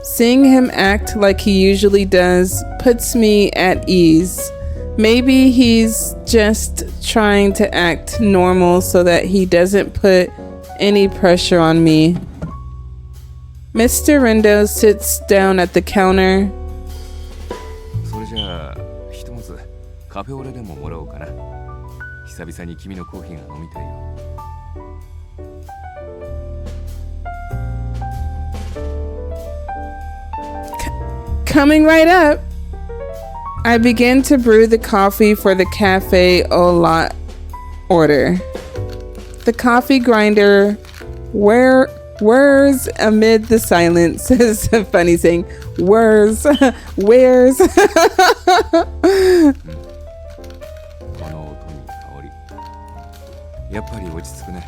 Seeing him act like he usually does puts me at ease. Maybe he's just trying to act normal so that he doesn't put any pressure on me. Mr. Rindo sits down at the counter. それじゃあ、ひとまずカフェオレでももらおうかな。久々に君のコーヒーが飲みたいよ。Coming right up. I begin to brew the coffee for the cafe au lait order. The coffee grinder whirs amid the silence. Is a funny saying. Whirs. Whirs. この音に香り。やっぱり落ち着くね。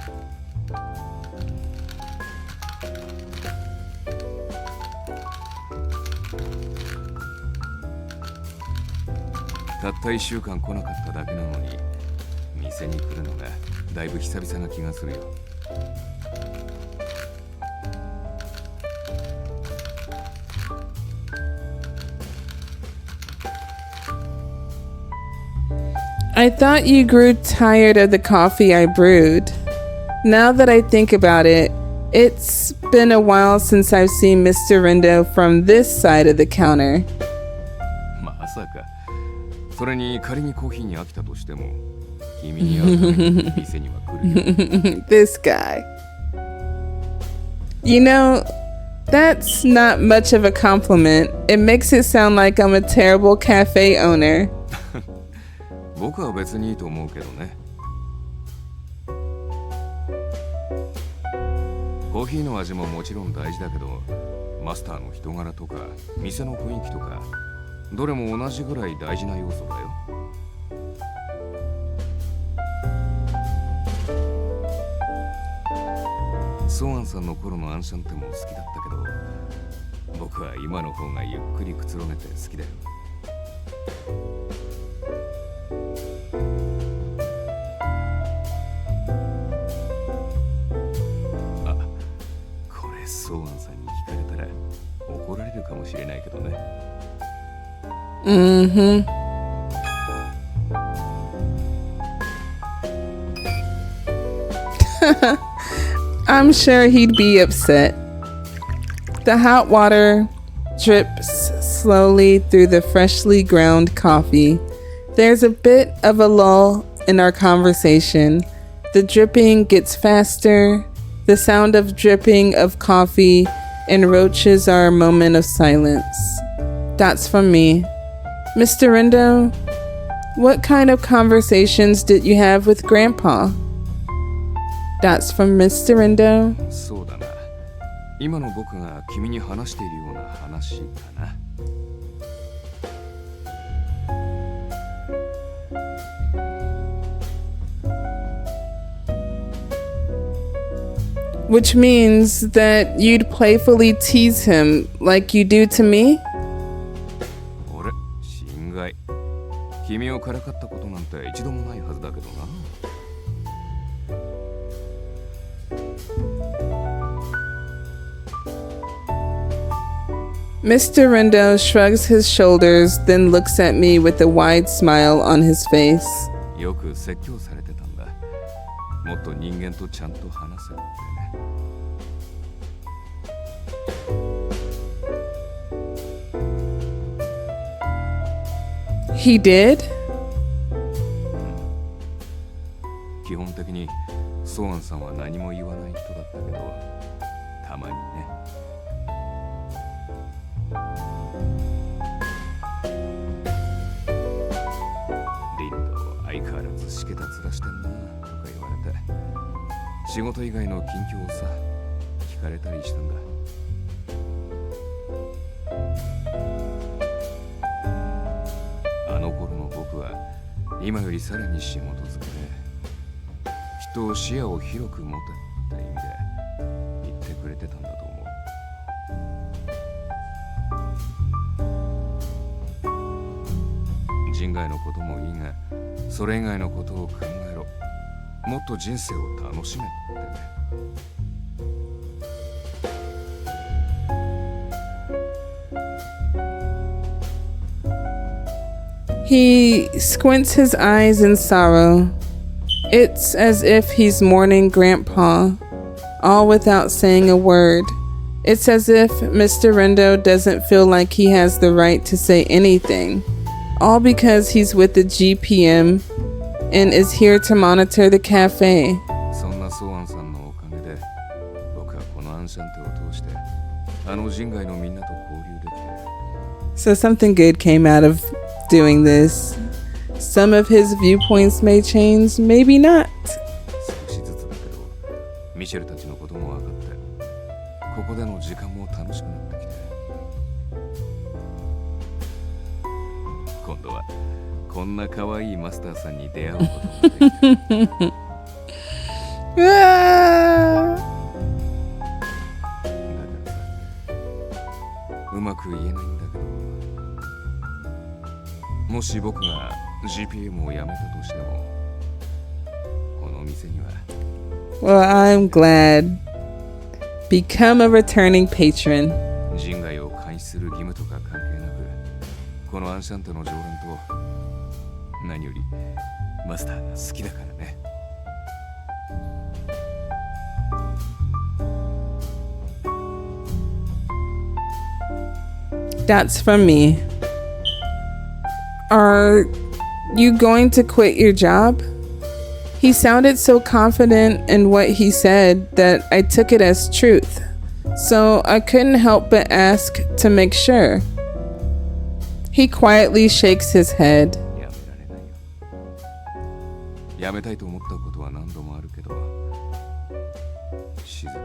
たった1週間来なかっただけなのに店に来るのがだいぶ久々な気がするよ。I thought you grew tired of the coffee I brewed. Now that I think about it, it's been a while since I've seen Mr. Rindo from this side of the counter. まさか。それに仮にコーヒーに飽きたとしても君に会うために店には来るよ。This guy. You know, that's not much of a compliment. It makes it sound like I'm a terrible cafe owner. 僕は別にいいと思うけどね。コーヒーの味ももちろん大事だけど、マスターの人柄とか店の雰囲気とか、どれも同じぐらい大事な要素だよ。ソアンさんの頃のアンシャンテも好きだったけど、僕は今の方がゆっくりくつろげて好きだよ。あ、これソアンさんに聞かれたら怒られるかもしれないけどね。I'm sure he'd be upset. The hot water drips slowly through the freshly ground coffee. There's a bit of a lull in our conversation. The dripping gets faster. The sound of dripping of coffee enroaches our moment of silence. That's from me. Mr. Rindo, what kind of conversations did you have with Grandpa? That's from Mr. Rindo. そうだな。今の僕が君に話しているような話かな。Which means that you'd playfully tease him like you do to me? 俺、心外。君をからかったことなんて一度もないはずだけどな。Mr. Rindo shrugs his shoulders, then looks at me with a wide smile on his face. よく説教されてたんだ。もっと人間とちゃんと話せってね。He did? 基本的にソアンさんは何も言わない人だったけど、たまにね。リンド、相変わらずしけた面してんなとか言われて、仕事以外の近況をさ、聞かれたりしたんだ。あの頃の僕は今よりさらに仕事漬けで、きっと視野を広く持てって意味で言ってくれてたんだと思う。人外のこともいいが、それ以外のことを考えろ。もっと人生を楽しめってね。He squints his eyes in sorrow. It's as if he's mourning Grandpa, all without saying a word. It's as if Mr. Rindo doesn't feel like he has the right to say anything, all because he's with the GPM and is here to monitor the cafe. そんなソアンさんのおかげで、僕はこのアンシャンテを通して、あの人外のみんなと交流できて。So something good came out of doing this. Some of his viewpoints may change, maybe not. 少しずつだけど、ミシェルたちのことも分かって、ここでの時間も楽しくなってきて。今度はこんな可愛いマスターさんに出会うこともできて。だからさ、うまく言えないんだけど、もし僕が GPM を辞めたとしても、この店には。Well, I'm glad. Become a returning patron. 人外を監視する義務とか関係なく、このアンシャンテの常連と何よりマスターが好きだからね。That's from me. Are you going to quit your job? He sounded so confident in what he said that I took it as truth. So I couldn't help but ask to make sure. He quietly shakes his head. やめられないよ。やめたいと思ったことは何度もあるけど、雫が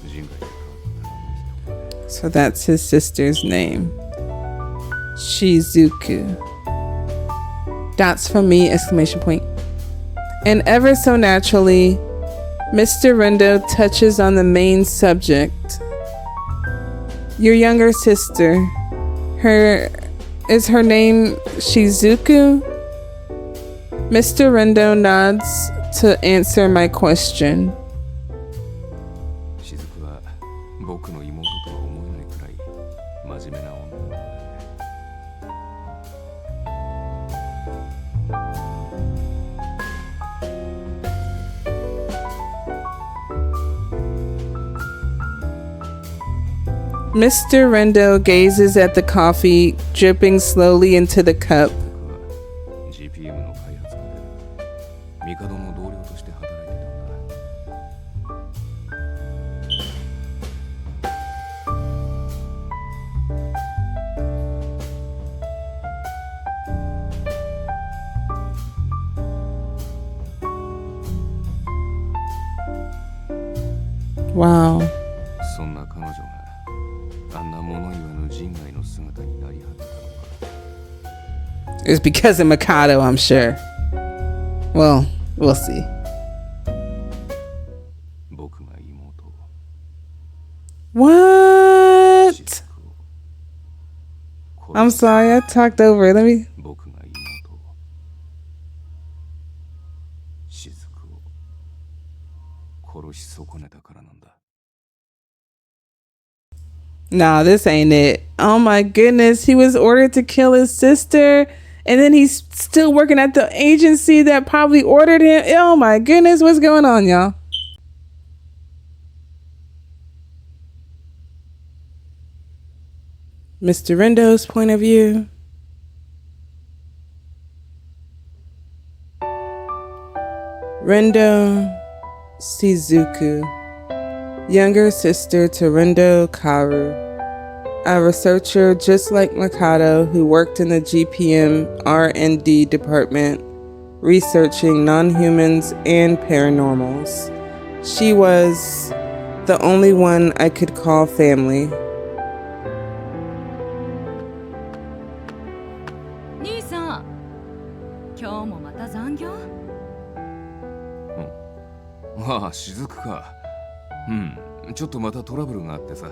人外で変わったあの人。 So that's his sister's name. Shizuku. Dots from me, exclamation point. And ever so naturally, Mr. Rindo touches on the main subject. Your younger sister, is her name Shizuku? Mr. Rindo nods to answer my question. 雫は僕の妹とは思えないくらい真面目な女なので。Mr. Rindo gazes at the coffee dripping slowly into the cup. 僕は GPM の開発まで帝の同僚として働いてたんだ。Wow. そんな彼女があんな物言わぬ人外の姿になり果てたのは It's because of Mikado, I'm sure. Well, we'll see. 僕が妹を What? 雫を I'm sorry, I talked over it. Let me. 僕が妹を雫を殺し損ねたからなんだ。 Nah, this ain't it. Oh my goodness. He was ordered to kill his sister. And then he's still working at the agency that probably ordered him. Oh my goodness. What's going on, y'all? Mr. Rendo's point of view. Rindo Shizuku, younger sister to Rindo Karu, a researcher just like Mikado who worked in the GPM R&D department researching non-humans and paranormals. She was the only one I could call family. 兄さん、今日もまた残業？ああ、雫か。ちょっとまたトラブルがあってさ。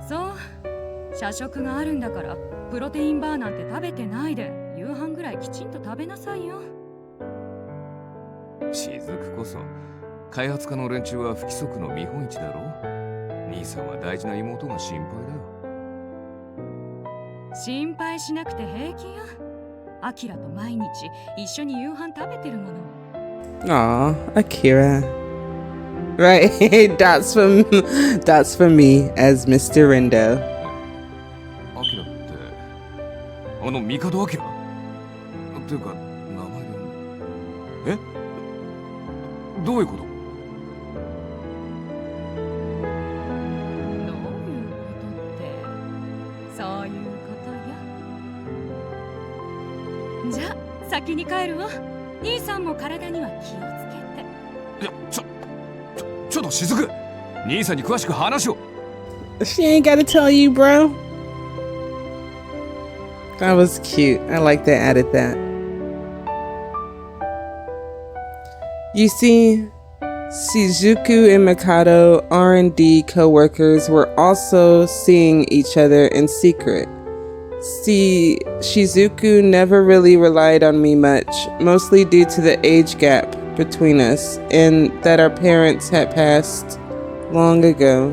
そう、社食があるんだからプロテインバーなんて食べてないで夕飯ぐらいきちんと食べなさいよ。雫こそ開発家の連中は不規則の見本市だろ。兄さんは大事な妹が心配だよ。心配しなくて平気よ。アキラと毎日一緒に夕飯食べてるもの。Aw, Akira. Right, that's for me as Mr. Rindo. アキラってあの帝アキラっていうか名前でどういうこと？どういうことってそういうことよ。じゃあ先に帰るわ。兄さんも体には気をつけて。いや、ちょっと雫、兄さんに詳しく話を。She ain't gotta tell you, bro. That was cute. I like that added that. You see, Shizuku and Mikado R&D co-workers were also seeing each other in secret. See, Shizuku never really relied on me much, mostly due to the age gap between us and that our parents had passed long ago.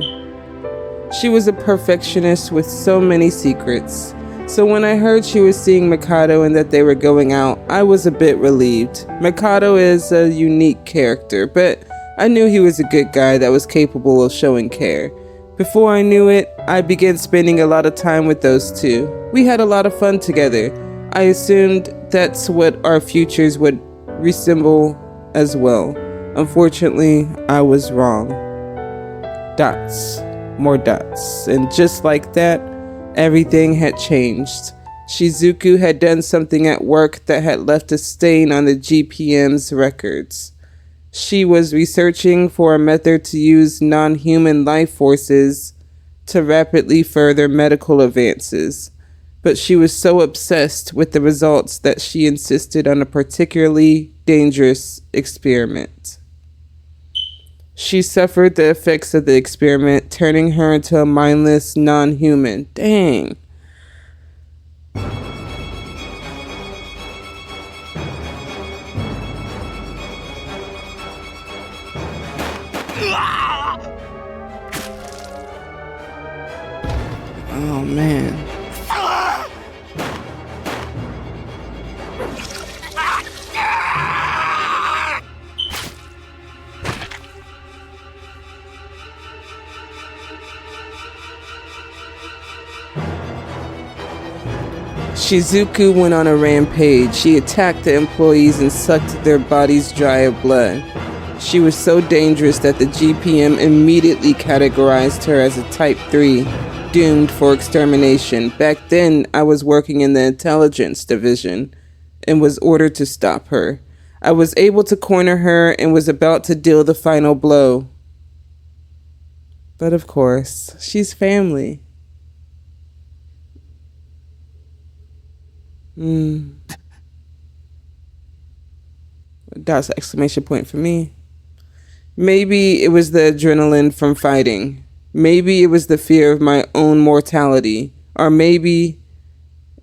She was a perfectionist with so many secrets. So when I heard she was seeing Mikado and that they were going out, I was a bit relieved. Mikado is a unique character, but I knew he was a good guy that was capable of showing care. Before I knew it, I began spending a lot of time with those two. We had a lot of fun together. I assumed that's what our futures would resemble as well. Unfortunately, I was wrong. Dots. More dots. And just like that, everything had changed. Shizuku had done something at work that had left a stain on the GPM's records. She was researching for a method to use non-human life forces to rapidly further medical advances, but she was so obsessed with the results that she insisted on a particularly dangerous experiment. She suffered the effects of the experiment, turning her into a mindless non-human. Dang. Oh man. Shizuku went on a rampage. She attacked the employees and sucked their bodies dry of blood. She was so dangerous that the GPM immediately categorized her as a Type 3, doomed for extermination. Back then, I was working in the intelligence division and was ordered to stop her. I was able to corner her and was about to deal the final blow. But of course, she's family. That's an exclamation point for me. Maybe it was the adrenaline from fighting. Maybe it was the fear of my own mortality. Or maybe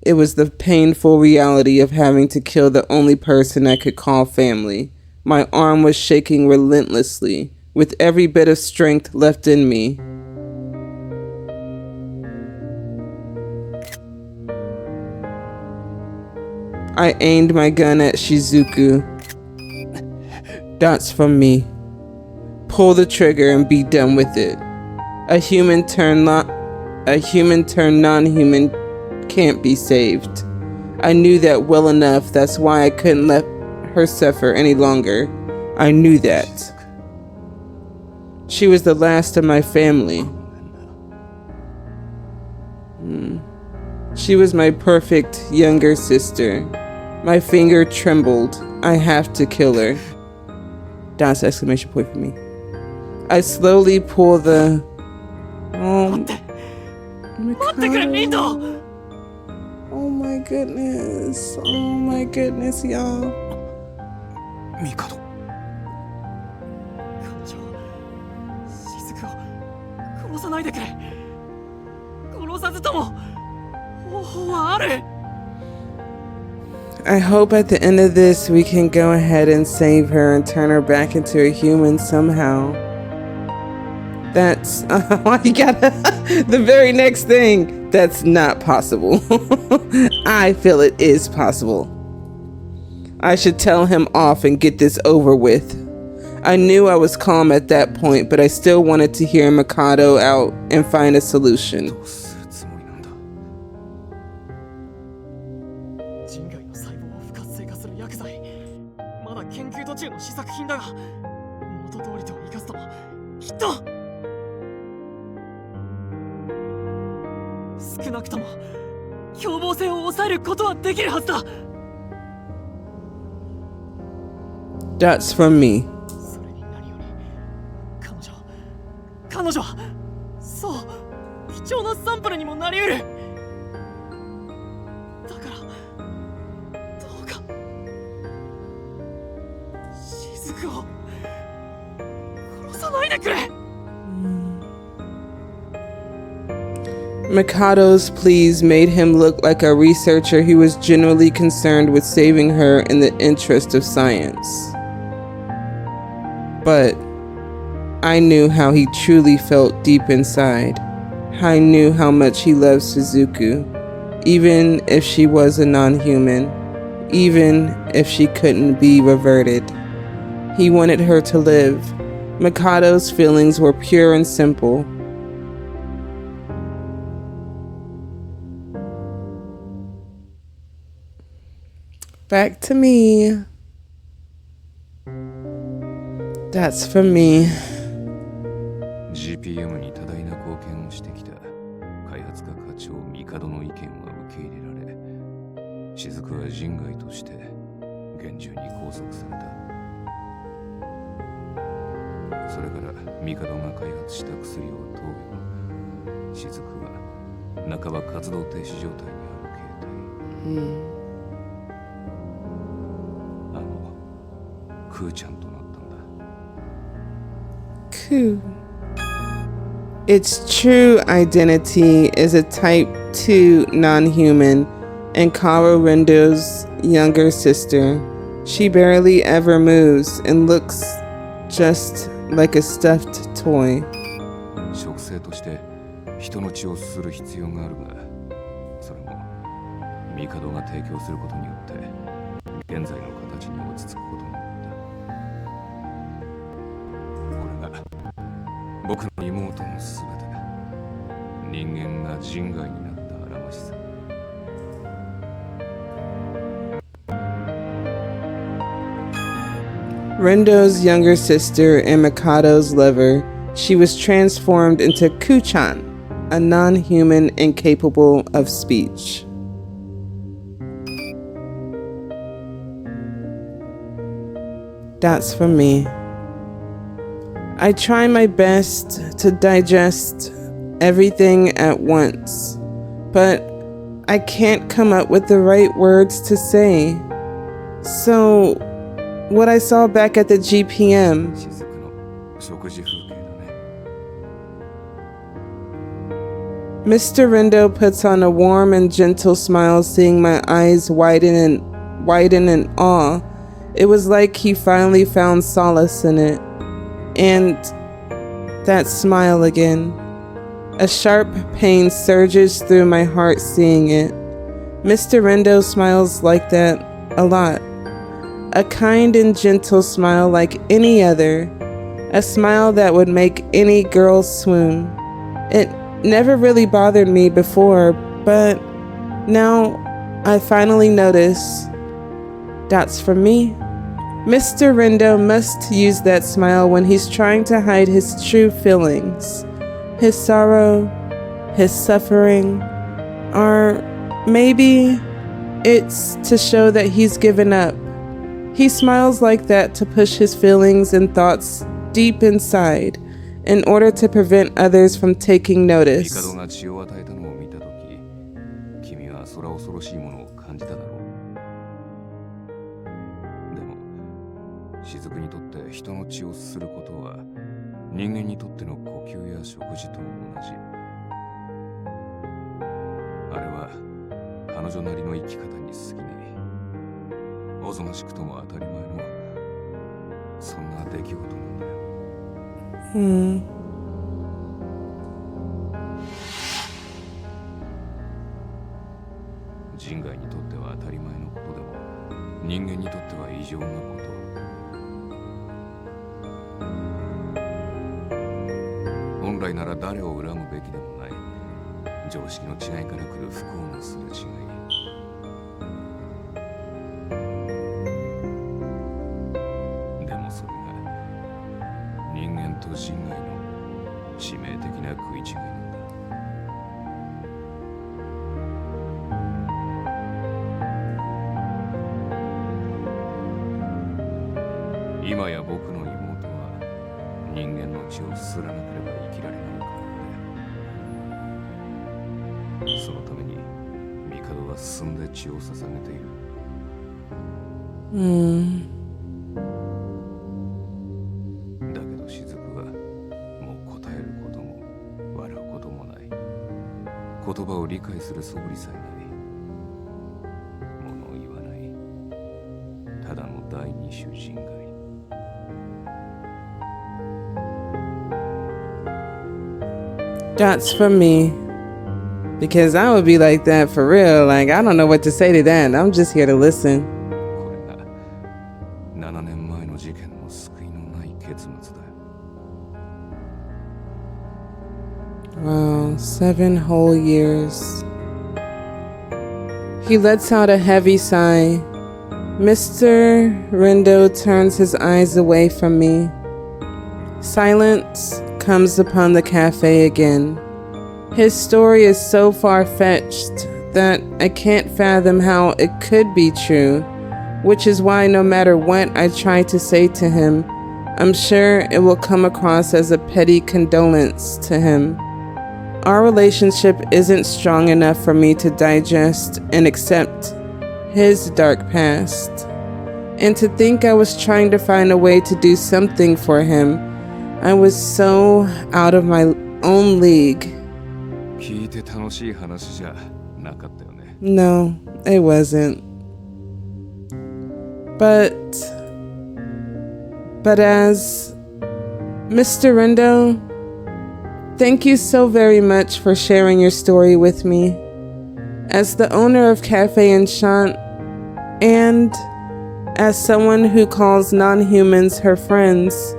it was the painful reality of having to kill the only person I could call family. My arm was shaking relentlessly, with every bit of strength left in me. I aimed my gun at Shizuku. That's from me. Pull the trigger and be done with it. A human turned non-human can't be saved. I knew that well enough. That's why I couldn't let her suffer any longer. I knew that. She was the last of my family. She was my perfect younger sister. My finger trembled. I have to kill her. That's an exclamation point for me. I slowly pull the... Oh my goodness. Oh my goodness, y'all. Mikado. 雫を殺さないでくれ。殺さずとも方法はある。 I hope at the end of this we can go ahead and save her and turn her back into a human somehow. That's why you gotta the very next thing. That's not possible. I feel it is possible. I should tell him off and get this over with. I knew I was calm at that point, but I still wanted to hear Mikado out and find a solution. 人外の細胞を不活性化する薬剤。まだ研究途中の試作品だが、元通りとは言いかずともきっと。少なくとも凶暴性を抑えることはできるはずだ。 That's from me. それに何より彼女はそう貴重なサンプルにもなり得る。だからどうか雫を殺さないでくれ。 Mikado's pleas made him look like a researcher who was genuinely concerned with saving her in the interest of science. But I knew how he truly felt deep inside. I knew how much he loved Shizuku, even if she was a non-human, even if she couldn't be reverted. He wanted her to live. Mikado's feelings were pure and simple. Back to me. That's for me. GPM に多大な貢献をしてきた開発課課長ミカドの意見は受け入れられ、雫は人外として厳重に拘束された。それから帝が開発した薬を投与。雫は半ば活動停止状態にある形態。クーちゃんとなったんだ。Coo. Its true identity is a Type 2 non-human and Kara Rindo's younger sister. She barely ever moves and looks just like a stuffed toy. 植生として人の血をする必要があるが、それも帝が提供することによって現在の形に落ち着くことになった。これが僕の妹のすべて。人間が人外になったあらましさ。Rendo's younger sister and Mikado's lover, she was transformed into Kuchan, a non-human incapable of speech. That's from me. I try my best to digest everything at once, but I can't come up with the right words to say. So, what I saw back at the GPM. 雫の食事風景だね。Mr. Rindo puts on a warm and gentle smile, seeing my eyes widen in awe. It was like he finally found solace in it. And that smile again. A sharp pain surges through my heart seeing it. Mr. Rindo smiles like that a lot. A kind and gentle smile like any other. A smile that would make any girl swoon. It never really bothered me before, but now I finally notice that's for me. Mr. Rindo must use that smile when he's trying to hide his true feelings. His sorrow, his suffering, or maybe it's to show that he's given up. He smiles like that to push his feelings and thoughts deep inside in order to prevent others from taking notice. 帝が血を与えたのを見たとき、君は空恐ろしいものを感じただろう。でも、雫にとって人の血をすることは、人間にとっての呼吸や食事と同じ。あれは彼女なりの生き方に過ぎない。おぞましくとも当たり前のそんな出来事なんだよ。人外にとっては当たり前のことでも、人間にとっては異常なこと。本来なら誰を恨むべきでもない、常識の違いから来る不幸のすれ違い。でもそれが人間と人外の致命的な食い違いなんだ。今や僕の妹は人間の血を吸らなければ生きられないからね。そのために帝は進んで血を捧げている。だけど雫はもう答えることも笑うこともない。言葉を理解する素振りさえない。物を言わない。ただの第二種人外。That's for me. Because I would be like that for real. Like, I don't know what to say to that. I'm just here to listen. これが7年前の事件の救いのない結末だ。Wow, 7 whole years. He lets out a heavy sigh. Mr. Rindo turns his eyes away from me. Silence comes upon the cafe again. His story is so far-fetched that I can't fathom how it could be true, which is why no matter what I try to say to him, I'm sure it will come across as a petty condolence to him. Our relationship isn't strong enough for me to digest and accept his dark past. And to think I was trying to find a way to do something for him, I was so out of my own league. 聞いて楽しい話じゃなかったよね。 No, it wasn't. But as Mr. Rindo, thank you so very much for sharing your story with me. As the owner of Cafe Enchant, and as someone who calls non-humans her friends,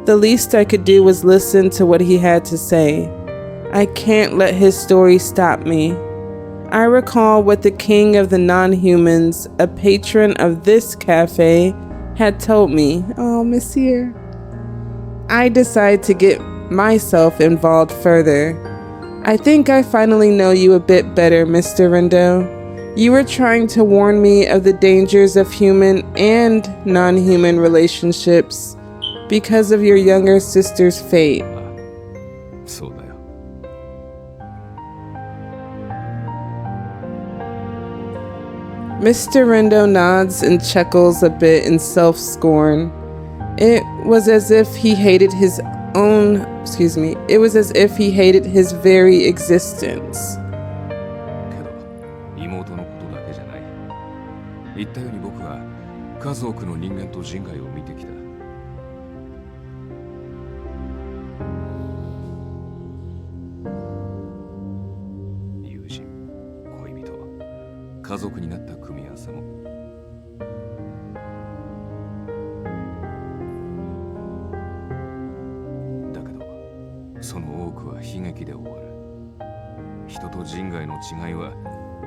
the least I could do was listen to what he had to say. I can't let his story stop me. I recall what the king of the non-humans, a patron of this cafe, had told me. Oh, Monsieur. I decided to get myself involved further. I think I finally know you a bit better, Mr. Rindo. You were trying to warn me of the dangers of human and non-human relationships because of your younger sister's fate. そうだよ。 Mr. Rindo nods and chuckles a bit in self-scorn. It was as if he hated his very existence. けど妹のことだけじゃない。言ったように僕は数多くの人間と人外を見てきた。友人、恋人、家族になった組み合わせも。だけどその多くは悲劇で終わる。人と人外の違いは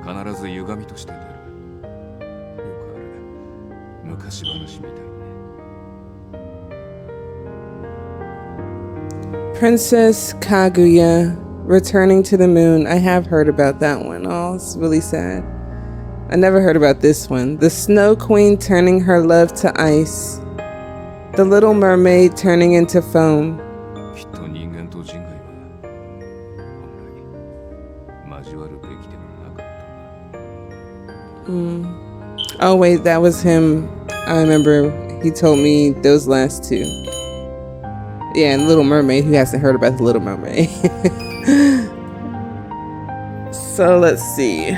必ず歪みとして出る。よくある昔話みたいに。 Princess Kaguya returning to the moon. I have heard about that one. Oh, it's really sad. I never heard about this one. The Snow Queen turning her love to ice. The Little Mermaid turning into foam. きっと人間と人外は本来交わるべきでもなかったんだ。 Oh wait, that was him. I remember he told me those last two. Yeah, and Little Mermaid. Who hasn't heard about the Little Mermaid? So let's see.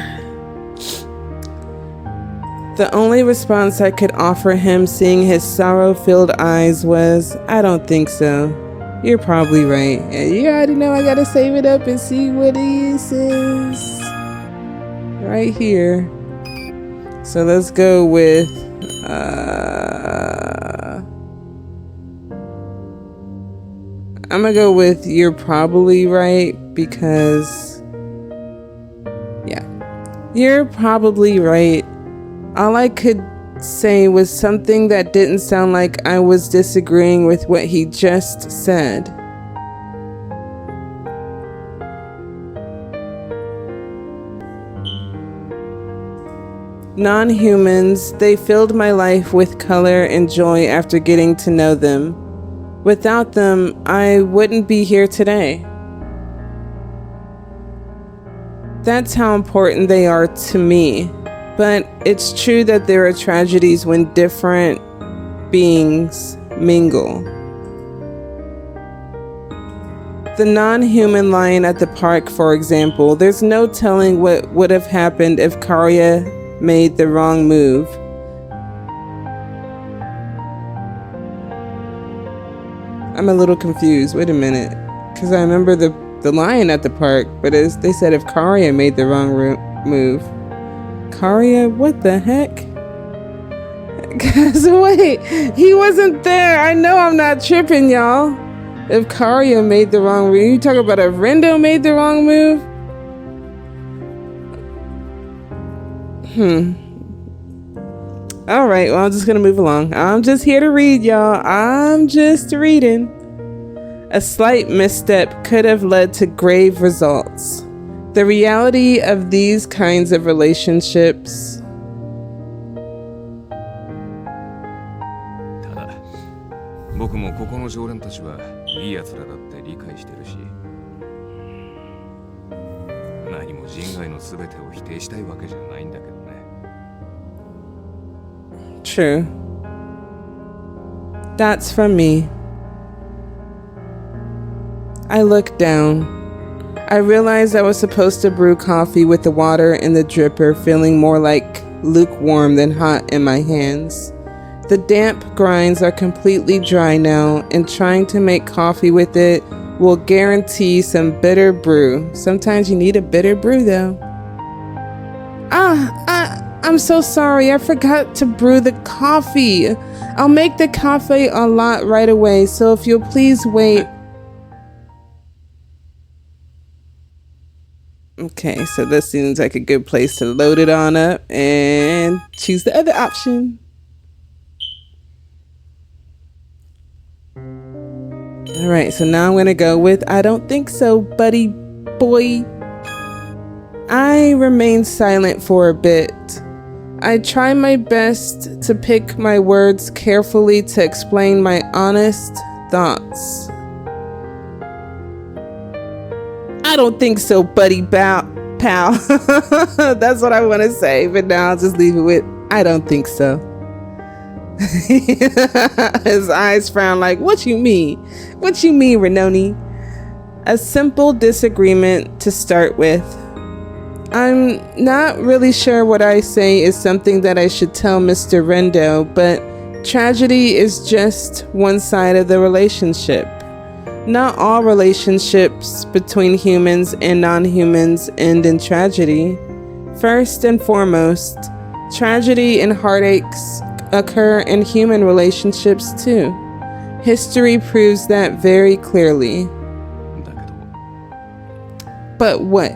The only response I could offer him, seeing his sorrow-filled eyes, was, I don't think so. You're probably right. And you already know I gotta save it up and see what he says. Right here. So let's go with, I'm gonna go with you're probably right because, yeah, you're probably right. All I could say was something that didn't sound like I was disagreeing with what he just said. Non-humans, they filled my life with color and joy after getting to know them. Without them, I wouldn't be here today. That's how important they are to me. But it's true that there are tragedies when different beings mingle. The non-human lion at the park, for example, there's no telling what would have happened if Karya made the wrong move. I'm a little confused. Wait a minute. Because I remember the lion at the park, but they said if Karya made the wrong move. Karya? What the heck? Guys, wait. He wasn't there. I know I'm not tripping, y'all. If Karya made the wrong move. You talk about if Rindo made the wrong move? All right, well, I'm just gonna move along. I'm just here to read, y'all. I'm just reading. A slight misstep could have led to grave results. The reality of these kinds of relationships. ただ僕もここの常連たちはいい奴らだって理解してるし、何も人外の全てを否定したいわけじゃないんだけどね。 True. That's from me. I looked down. I realized I was supposed to brew coffee with the water in the dripper feeling more like lukewarm than hot in my hands. The damp grinds are completely dry now, and trying to make coffee with it will guarantee some bitter brew. Sometimes you need a bitter brew though. I'm so sorry. I forgot to brew the coffee. I'll make the cafe a lot right away, so if you'll please wait. Okay, so this seems like a good place to load it on up and choose the other option. All right, so now I'm gonna go with I don't think so, buddy boy. I remained silent for a bit. I try my best to pick my words carefully to explain my honest thoughts. I don't think so, buddy pal. That's what I want to say, but now I'll just leave it with I don't think so. His eyes frown like, what you mean? What you mean, Renoni? A simple disagreement to start with. I'm not really sure what I say is something that I should tell Mr. Rindo, but tragedy is just one side of the relationship. Not all relationships between humans and non-humans end in tragedy. First and foremost, tragedy and heartaches occur in human relationships too. History proves that very clearly. But what?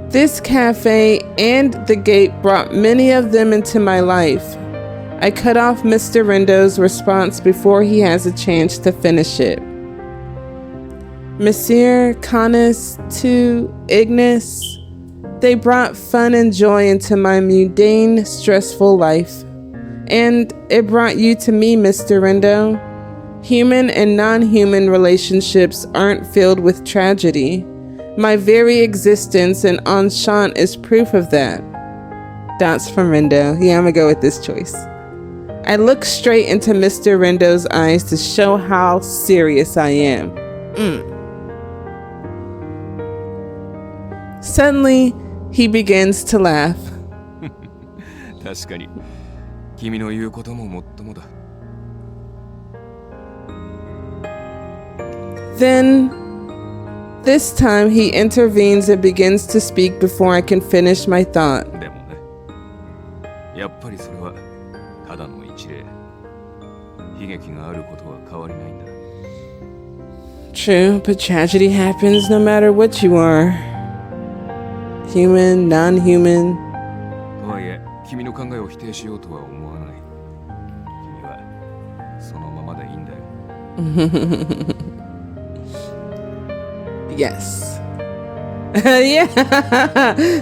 This cafe and the gate brought many of them into my life. I cut off Mr. Rindo's response before he has a chance to finish it. Monsieur, Canis, to Ignis, they brought fun and joy into my mundane, stressful life. And it brought you to me, Mr. Rindo. Human and non-human relationships aren't filled with tragedy. My very existence and enchant is proof of that. That's from Rindo. Yeah, I'm gonna go with this choice. I look straight into Mr. Rindo's eyes to show how serious I am. Suddenly, he begins to laugh. 確かに君の言うことももっともだ。 Then, this time he intervenes and begins to speak before I can finish my thought. でもね、やっぱりそれはただの一例。悲劇があることは変わりないんだ。 True, but tragedy happens no matter what you are. Human, non-human. とはいえ、君の考えを否定しようとは思わない。君はそのままでいいんだよ。Yes. Yeah.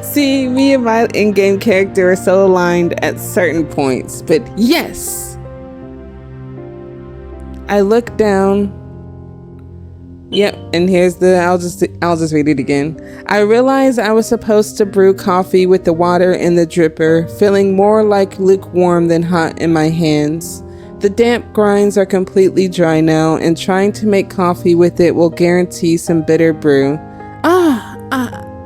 See, me and my in-game character are so aligned at certain points, but yes. I look down. Yep, and here's the I'll just read it again. I realized I was supposed to brew coffee with the water in the dripper, feeling more like lukewarm than hot in my hands. The damp grinds are completely dry now, and trying to make coffee with it will guarantee some bitter brew.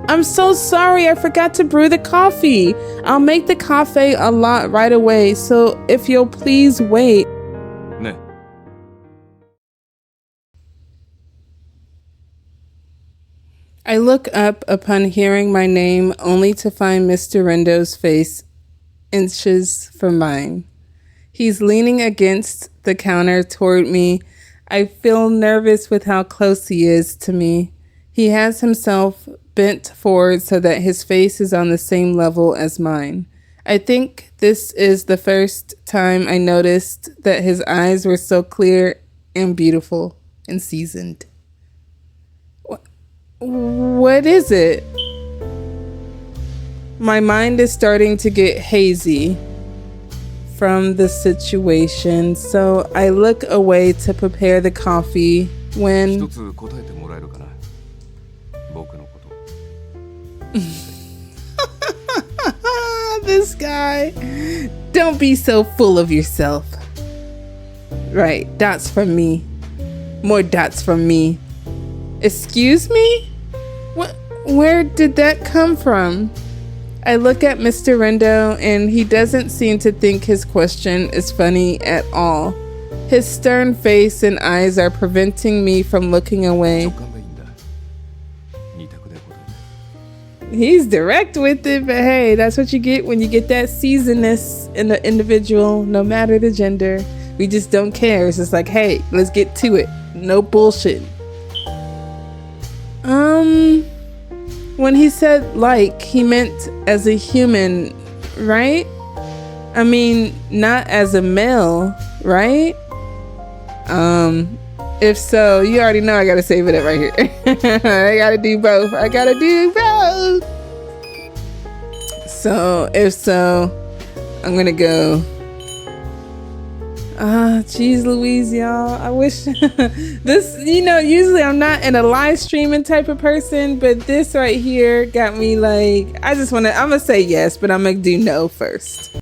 I'm so sorry. I forgot to brew the coffee. I'll make the cafe a lot right away, so if you'll please wait. ね。 I look up upon hearing my name, only to find Mr. Rindo's face inches from mine. He's leaning against the counter toward me. I feel nervous with how close he is to me. He has himself bent forward so that his face is on the same level as mine. I think this is the first time I noticed that his eyes were so clear and beautiful and seasoned. What is it? My mind is starting to get hazy from the situation, so I look away to prepare the coffee 一 when つ答えてもらえるかな僕のこと this guy. Don't be so full of yourself. Right, dots from me. More dots from me. Excuse me? What? Where did that come from? I look at Mr. Rindo and he doesn't seem to think his question is funny at all. His stern face and eyes are preventing me from looking away. 直感でいいんだ二択で答えて He's direct with it, but hey, that's what you get when you get that seasonedness in the individual, no matter the gender. We just don't care. It's just like, hey, let's get to it. No bullshit. When he said like, he meant as a human, right? I mean, not as a male, right? If so, you already know I gotta save it up right here. I gotta do both. I gotta do both. So, if so, I'm gonna go. Jeez Louise, y'all. I wish this, usually I'm not in a live streaming type of person, but this right here got me like, I'm gonna say yes, but I'm gonna do no first.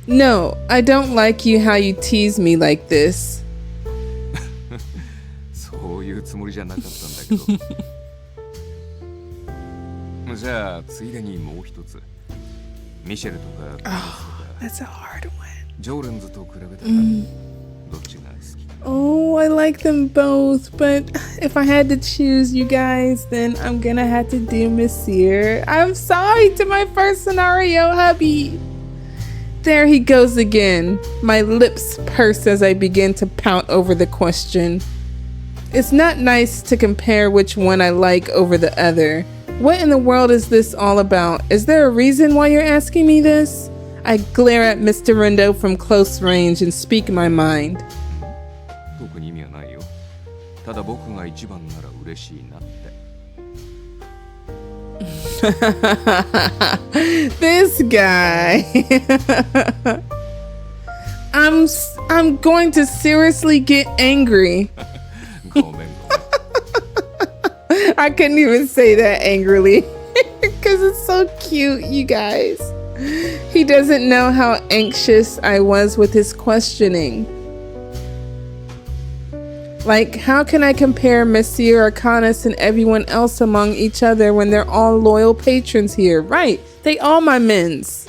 No, I don't like you how you tease me like this. そういうつもりじゃなかったんだけどじゃあついでにもう一つミシェルとか That's a hard one. ジョーレンズと比べたらどっちが好きかな Oh, I like them both, but if I had to choose you guys, then I'm gonna have to do Monsieur. I'm sorry to my first scenario, hubby. There he goes again. My lips purse as I begin to pout over the question. It's not nice to compare which one I like over the other. What in the world is this all about? Is there a reason why you're asking me this? I glare at Mr. Rindo from close range and speak my mind. 特に意味はないよただ僕が一番なら嬉しいなって This guy. I'm going to seriously get angry. ごめん I couldn't even say that angrily because it's so cute, you guys. He doesn't know how anxious I was with his questioning. Like, how can I compare Monsieur Arcanus and everyone else among each other when they're all loyal patrons here? Right, they all my mens.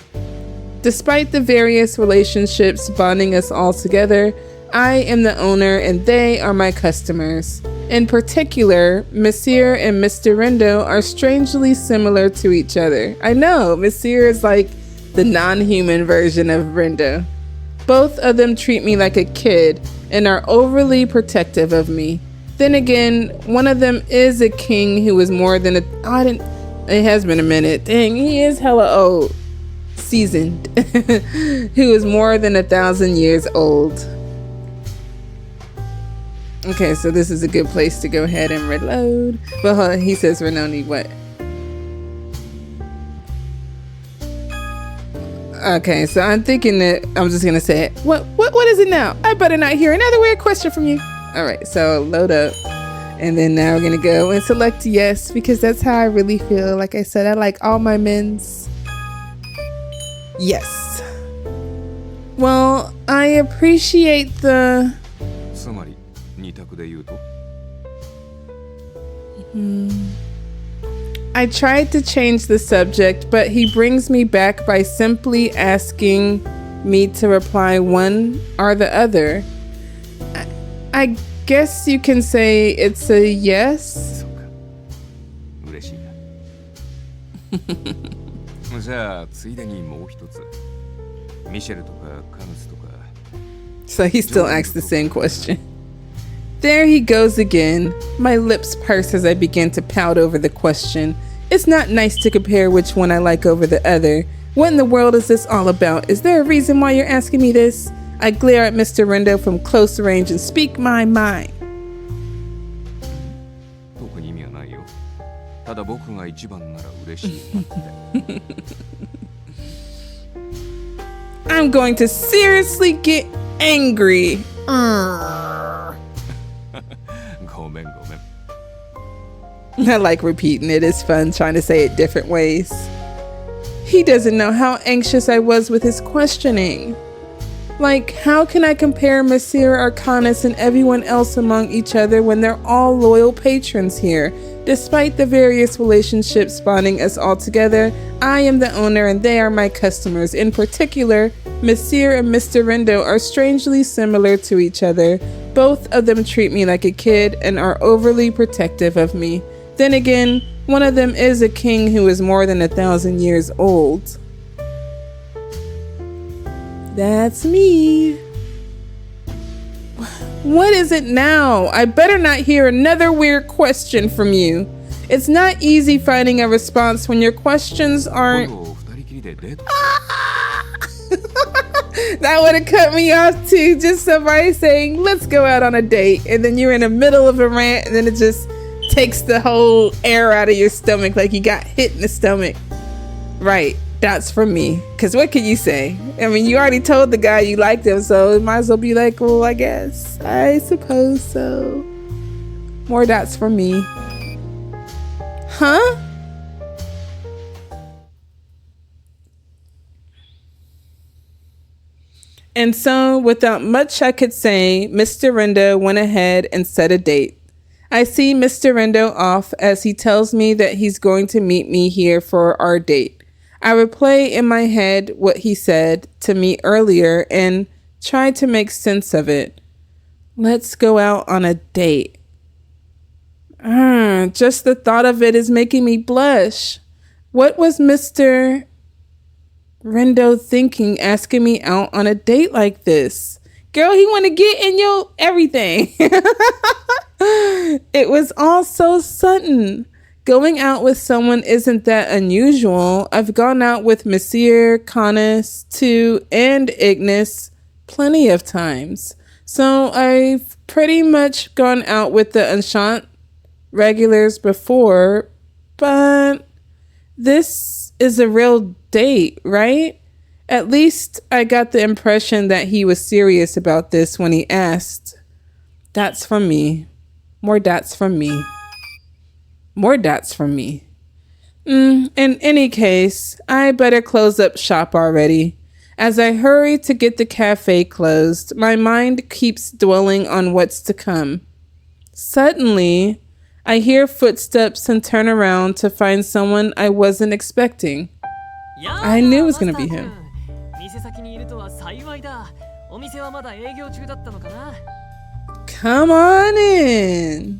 Despite the various relationships bonding us all together, I am the owner and they are my customers. In particular, Monsieur and Mr. Rindo are strangely similar to each other. I know, Monsieur is like the non-human version of Rindo. Both of them treat me like a kid and are overly protective of me. Then again, one of them is a king who is more than it has been a minute. Dang, he is hella old. Seasoned. Who is more than 1,000 years old. Okay, so this is a good place to go ahead and reload. But hold on, he says Renoni, what? Okay, so I'm thinking that I'm just gonna say it. What is it now? I better not hear another weird question from you. All right, so load up. And then now we're gonna go and select yes, because that's how I really feel. Like I said, I like all my men's. Yes. Well, I appreciate the... つまり二択で言うと I tried to change the subject, but he brings me back by simply asking me to reply one or the other. I guess you can say it's a yes. そうか嬉しいなじゃあついでにもう一つミシェルとかカヌスとか So he still asks the same question. There he goes again. My lips purse as I begin to pout over the question. It's not nice to compare which one I like over the other. What in the world is this all about? Is there a reason why you're asking me this? I glare at Mr. Rindo from close range and speak my mind. 特に意味はないないよ。ただ僕が一番なら嬉しいなって。I'm going to seriously get angry. ごめんごめん。I like repeating it. It's fun trying to say it different ways. He doesn't know how anxious I was with his questioning. Like, how can I compare Monsieur Arcanus and everyone else among each other when they're all loyal patrons here? Despite the various relationships bonding us all together, I am the owner and they are my customers. In particular, Monsieur and Mr. Rindo are strangely similar to each other. Both of them treat me like a kid and are overly protective of me. Then again, one of them is a king who is more than 1,000 years old. That's me. What is it now? I better not hear another weird question from you. It's not easy finding a response when your questions aren't... That would have cut me off too. Just somebody saying, let's go out on a date. And then you're in the middle of a rant and then it just takes the whole air out of your stomach like you got hit in the stomach. Right. That's from me. Because what can you say? I mean, you already told the guy you liked him, so it might as well be like, well, I guess. I suppose so. More dots from me. Huh? And so, without much I could say, Mr. Rindo went ahead and set a date. I see Mr. Rindo off as he tells me that he's going to meet me here for our date. I replay in my head what he said to me earlier and try to make sense of it. Let's go out on a date. Just the thought of it is making me blush. What was Mr. Rindo thinking asking me out on a date like this? Girl, he want to get in your everything. It was all so sudden. Going out with someone isn't that unusual. I've gone out with Monsieur, Canis, Tu, and Ignis plenty of times. So I've pretty much gone out with the Enchant regulars before, but this is a real date, right? At least I got the impression that he was serious about this when he asked. That's from me. More dots from me. More dots from me. In any case, I better close up shop already. As I hurry to get the cafe closed, my mind keeps dwelling on what's to come. Suddenly, I hear footsteps and turn around to find someone I wasn't expecting. I knew it was going to be him. Come on in.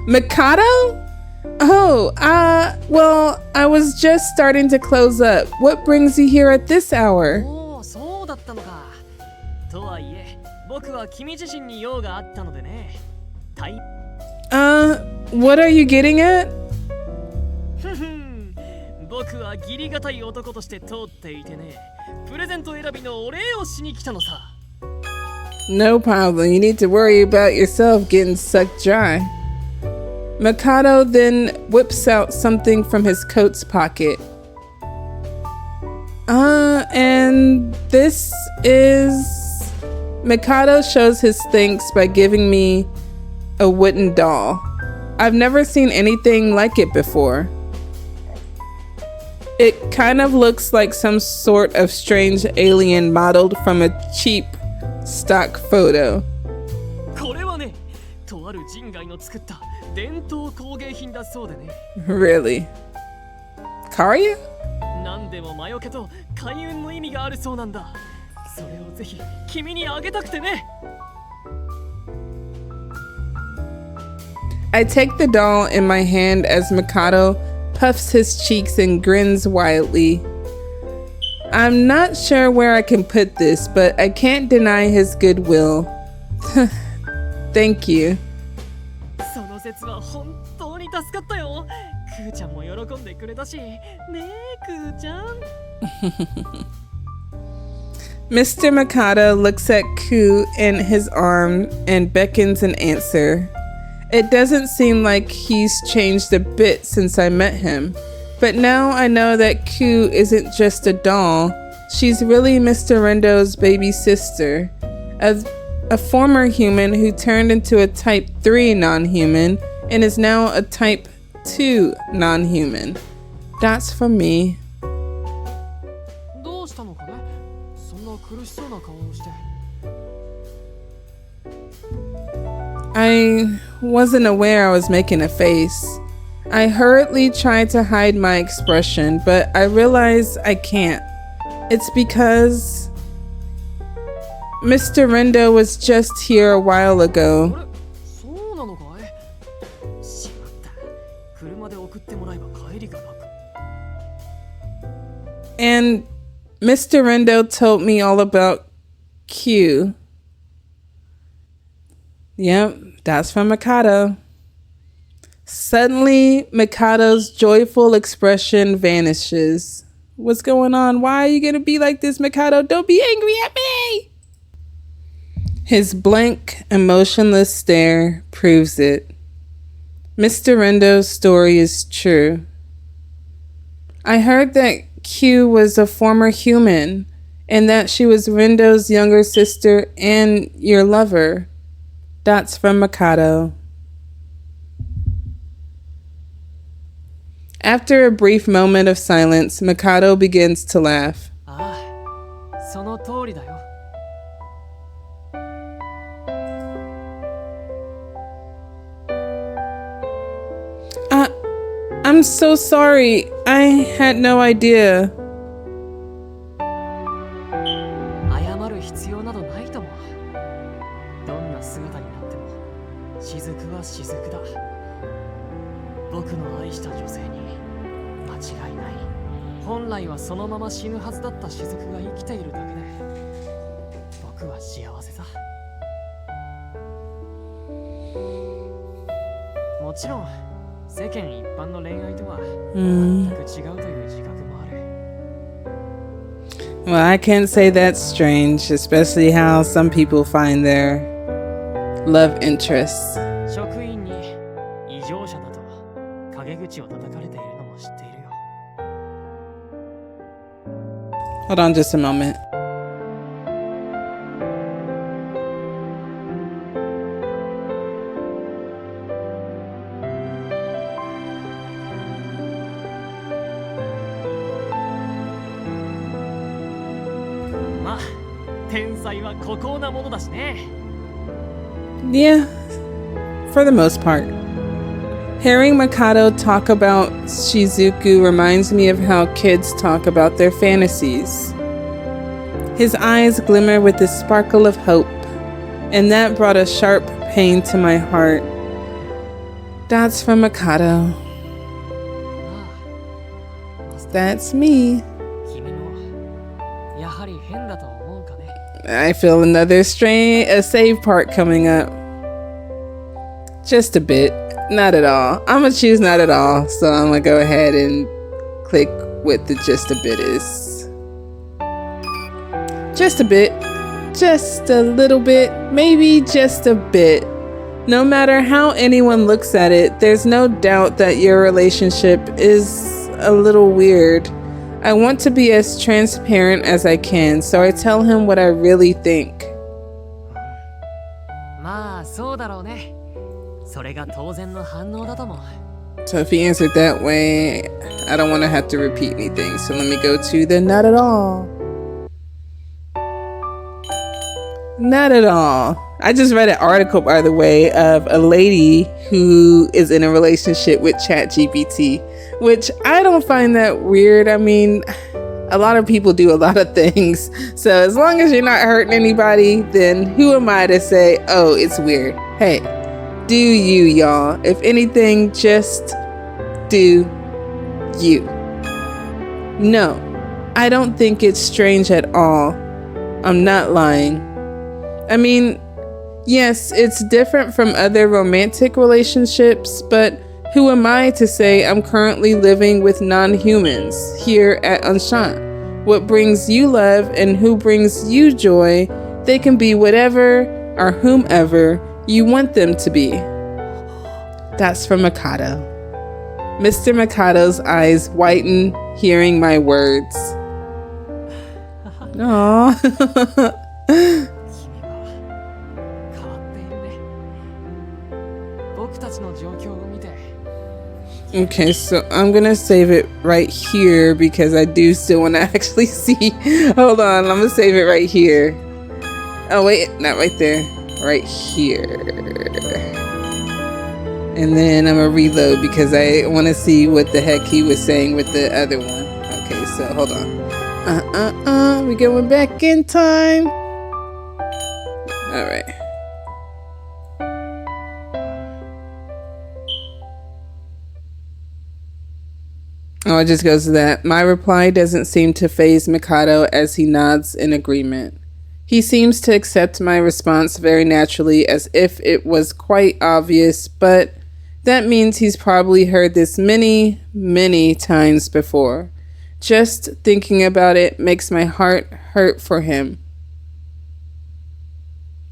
Mikado? Oh, well, I was just starting to close up. What brings you here at this hour? What are you getting at? No problem. You need to worry about yourself getting sucked dry. Mikado then whips out something from his coat's pocket. And this is... Mikado shows his thanks by giving me a wooden doll. I've never seen anything like it before. It kind of looks like some sort of strange alien modeled from a cheap stock photo. Really? Karya? I take the doll in my hand as Mikado puffs his cheeks and grins wildly. I'm not sure where I can put this, but I can't deny his goodwill. Thank you. Mr. Mikado looks at Ku in his arm and beckons an answer. It doesn't seem like he's changed a bit since I met him. But now I know that Q isn't just a doll. She's really Mr. Rendo's baby sister. A former human who turned into a type 3 non-human and is now a type 2 non-human. That's for me. どうしたのかね。そんな苦しそうな顔をして。 I wasn't aware I was making a face. I hurriedly tried to hide my expression, but I realized I can't. It's because Mr. Rindo was just here a while ago. そうなのかい。しまった。車で送ってもらえば帰りが楽。 And Mr. Rindo told me all about Q. Yep, that's from Mikado. Suddenly, Mikado's joyful expression vanishes. What's going on? Why are you gonna be like this, Mikado? Don't be angry at me! His blank, emotionless stare proves it. Mr. Rendo's story is true. I heard that Q was a former human, and that she was Rendo's younger sister and your lover. That's from Mikado. After a brief moment of silence, Mikado begins to laugh. ああ、その通りだよ。 I'm so sorry. I had no idea. 謝る必要などないと思う。どんな姿になっても雫は雫だ。僕の愛した女性に間違いない。本来はそのまま死ぬはずだった雫が生きているだけで僕は幸せさ。もちろん世間一般の恋愛とは全く違うという自覚もある。 Well, I can't say that's strange, especially how some people find their love interests. 職員に異常者だと陰口を叩かれているのも知っているよ。 Hold on just a moment. Yeah, for the most part. Hearing Mikado talk about Shizuku reminds me of how kids talk about their fantasies. His eyes glimmer with the sparkle of hope, and that brought a sharp pain to my heart. That's from Mikado. That's me. I feel another a save part coming up. Just a bit. Not at all. I'm gonna choose not at all. So I'm gonna go ahead and click what the just a bit is. Just a bit. Just a little bit. Maybe just a bit. No matter how anyone looks at it, there's no doubt that your relationship is a little weird. I want to be as transparent as I can, so I tell him what I really think. So if he answered that way, I don't want to have to repeat anything. So let me go to the not at all. Not at all. I just read an article, by the way, of a lady who is in a relationship with ChatGPT, which I don't find that weird. I mean, a lot of people do a lot of things. So as long as you're not hurting anybody, then who am I to say, oh, it's weird? Hey, do you, y'all. If anything, just do you. No, I don't think it's strange at all. I'm not lying. I mean, yes, it's different from other romantic relationships, but who am I to say I'm currently living with non-humans here at Enchant? What brings you love and who brings you joy, they can be whatever or whomever you want them to be. That's from Mikado. Mr. Mikado's eyes whiten, hearing my words. Aww. 君は変わっているね。僕たちの状況を見て。 Okay, so I'm gonna save it right here because I do still want to actually see. Hold on, I'm gonna save it right here. Oh wait, not right there. Right here. And then I'm gonna reload because I want to see what the heck he was saying with the other one. Okay, so hold on. We going back in time. All right. Oh, it just goes to that. My reply doesn't seem to faze Mikado as he nods in agreement. He seems to accept my response very naturally as if it was quite obvious, but that means he's probably heard this many, many times before. Just thinking about it makes my heart hurt for him.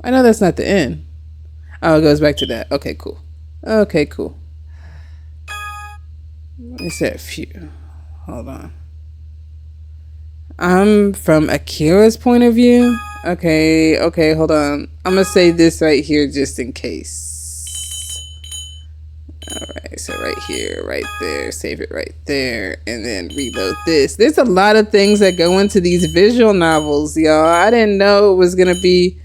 I know that's not the end. Oh, it goes back to that. Okay, cool. Okay, cool. I said few. Hold on. I'm from Akira's point of view. Okay, hold on. I'm gonna say this right here just in case. Alright, so right here, right there, save it right there, and then reload this. There's a lot of things that go into these visual novels, y'all. I didn't know it was gonna be...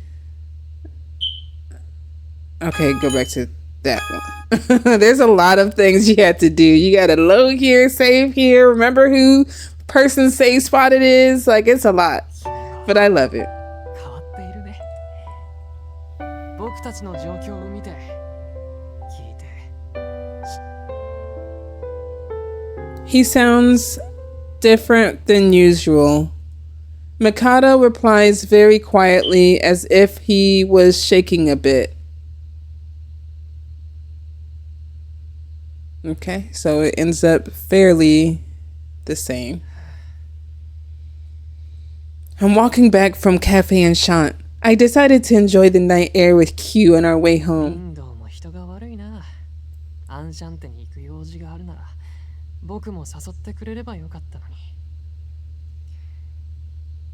Okay, go back to that one. There's a lot of things you have to do. You gotta load here, save here, remember who person's save spot it is. Like, it's a lot, but I love it. 変わっているね。僕たちの状況を見て、聞いて。 He sounds different than usual. Mikado replies very quietly as if he was shaking a bit. Okay, so it ends up fairly the same. I'm walking back from Cafe Enchant. I decided to enjoy the night air with Q on our way home. リンドも人が悪いな。アンシャンテに行く用事があるなら、僕も誘ってくれればよかったのに。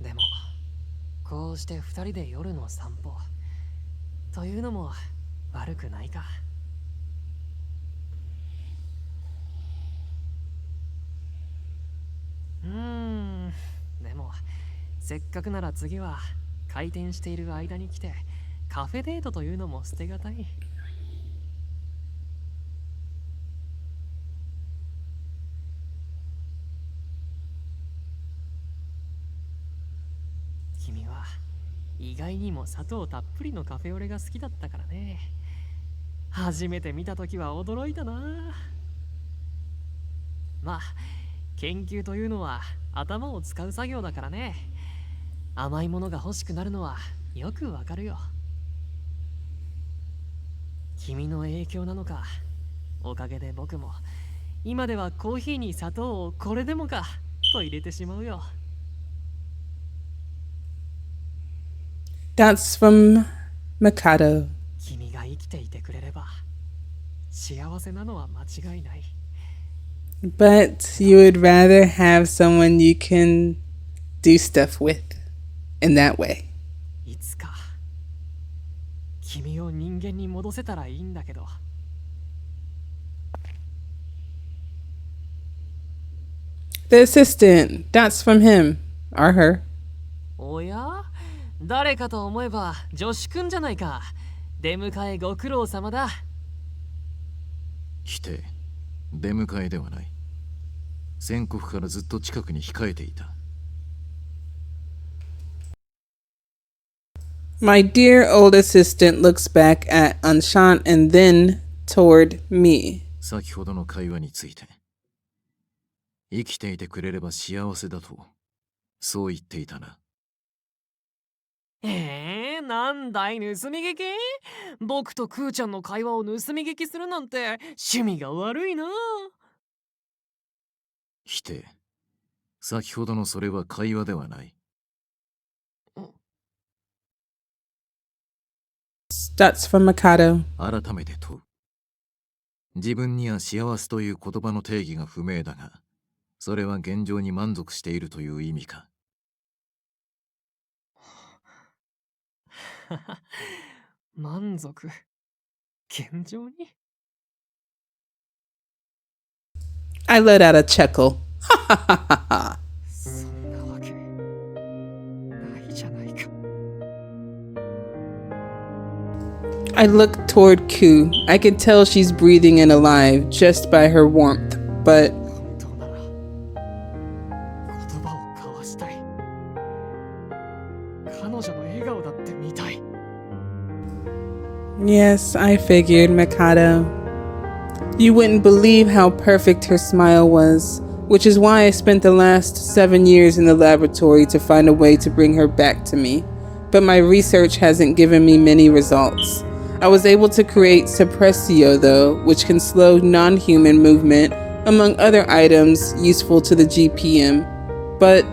でも、こうして二人で夜の散歩というのも悪くないか。でもせっかくなら次は開店している間に来てカフェデートというのも捨てがたい。君は意外にも砂糖たっぷりのカフェオレが好きだったからね。初めて見たときは驚いたな。まあ研究というのは頭を使う作業だからね。甘いものが欲しくなるのはよくわかるよ。君の影響なのか、おかげで僕も今ではコーヒーに砂糖をこれでもかと入れてしまうよ。That's from Mikado. 君が生きていてくれれば幸せなのは間違いない。But you would rather have someone you can do stuff with in that way. いつか君を人間に戻せたらいいんだけど。The assistant, that's from him or her. おや？誰かと思えば女子くんじゃないか。出迎えご苦労様だ。否定。出迎えではない。宣告からずっと近くに控えていた。My dear old assistant looks back at Enchant and then toward me. 先ほどの会話について。生きていてくれれば幸せだと、そう言っていたな。なんだい盗み聞き？僕とクーちゃんの会話を盗み聞きするなんて趣味が悪いな。否定。先ほどのそれは会話ではない。That's from Mikado. 改めて問う。自分には幸せという言葉の定義が不明だが、それは現状に満足しているという意味か。満足。現状に I let out a chuckle. そんなわけないじゃないか。I look toward Ku. I can tell she's breathing and alive just by her warmth, but 本当なら言葉を交わしたい。彼女の笑顔だって見たい。 yes, I figured, Mikado. You wouldn't believe how perfect her smile was, which is why I spent the last 7 years in the laboratory to find a way to bring her back to me. But my research hasn't given me many results. I was able to create Suppressio, though, which can slow non-human movement, among other items useful to the GPM. But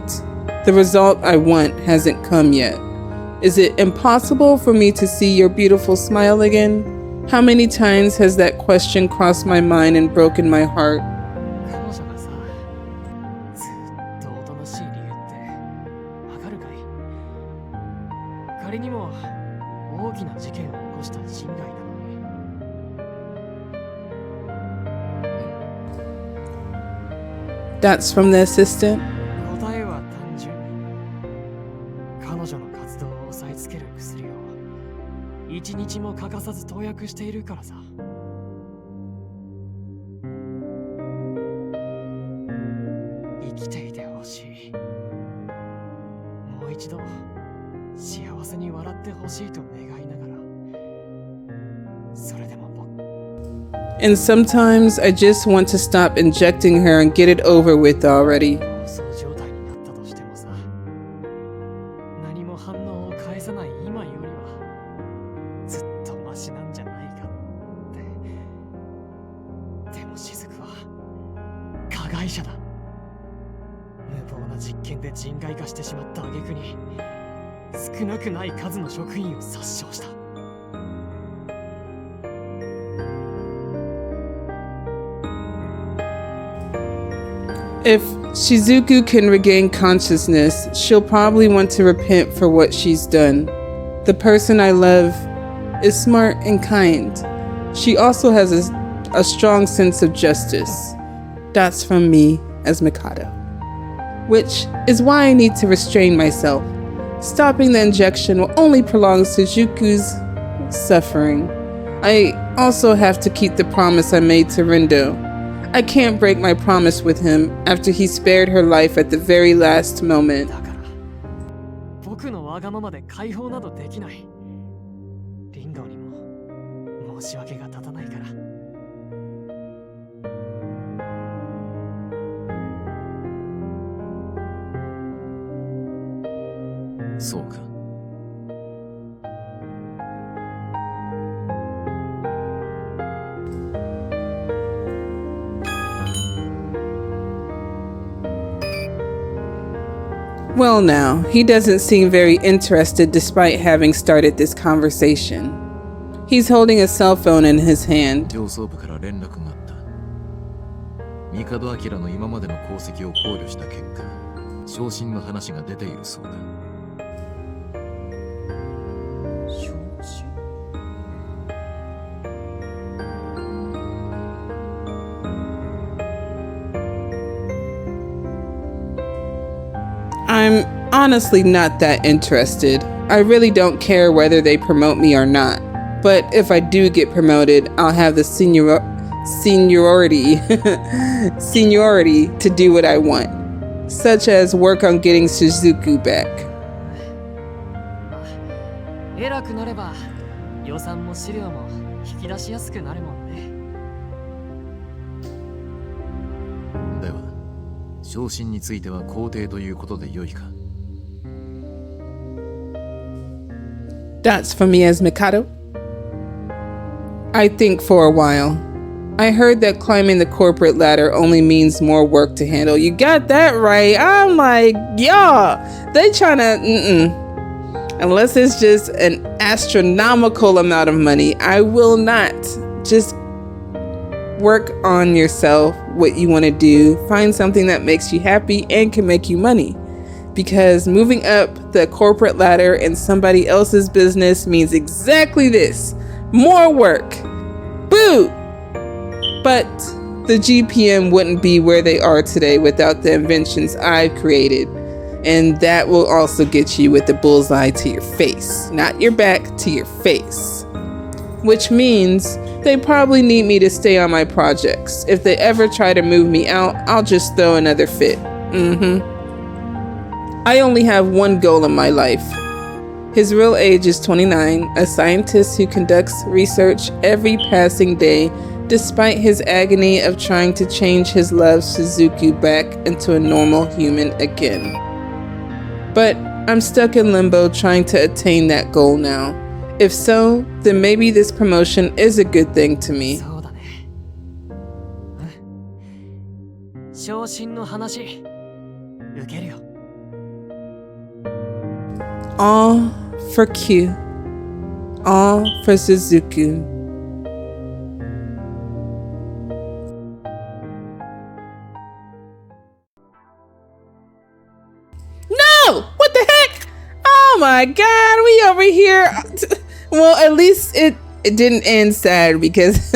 the result I want hasn't come yet. Is it impossible for me to see your beautiful smile again? How many times has that question crossed my mind and broken my heart? 彼女がさ、ずっとおとなしい理由ってわかるかい？仮にも大きな事件を起こした人外なのに。 That's from the assistant. 答えは単純。彼女の活動を抑えつける薬を一日も欠かさず投薬しているからさ。生きていてほしい。もう一度幸せに笑ってほしいと願いながら、それでも僕 And sometimes I just want to stop injecting her and get it over with already. 放送状態になったとしてもさ、何も反応を返さない今よりはずっとマシなんじゃないかって。でも雫は加害者だ。無謀な実験で人外化してしまった挙句に少なくない数の職員を殺傷した。 If Shizuku can regain consciousness, she'll probably want to repent for what she's done. The person I love is smart and kind. She also has a strong sense of justice. That's from me as Mikado. Which is why I need to restrain myself. Stopping the injection will only prolong Suzuku's suffering. I also have to keep the promise I made to Rindo. I can't break my promise with him after he spared her life at the very last moment. だから僕のわがままで解放などできない。リンドにも申し訳が立たないから。そうか。Well, now, he doesn't seem very interested despite having started this conversation. He's holding a cell phone in his hand. 上層部から連絡があった。帝明の今までの功績を考慮した結果、昇進の話が出ているそうだ。昇進？ I'm honestly not that interested. I really don't care whether they promote me or not. But if I do get promoted, I'll have the seniority to do what I want, such as work on getting Shizuku back. 偉くなれば予算も資料も引き出しやすくなるもんね。では、昇進については肯定ということで良いか。 That's for me as Mikado. I think for a while. I heard that climbing the corporate ladder only means more work to handle. You got that right. I'm like, y'all, they tryna, Unless it's just an astronomical amount of money, I will not. Just work on yourself, what you want to do, find something that makes you happy and can make you money. Because moving up the corporate ladder in somebody else's business means exactly this: more work. Boo! But the GPM wouldn't be where they are today without the inventions I've created. And that will also get you with the bullseye to your face, not your back, to your face. Which means they probably need me to stay on my projects. If they ever try to move me out, I'll just throw another fit. I only have one goal in my life. His real age is 29, a scientist who conducts research every passing day, despite his agony of trying to change his love Suzuki back into a normal human again. But I'm stuck in limbo trying to attain that goal now. If so, then maybe this promotion is a good thing to me. そうだね。昇進の話受けるよ。 All for Q. All for Suzuki. No! What the heck? Oh my god, we over here. Well, at least it didn't end sad, because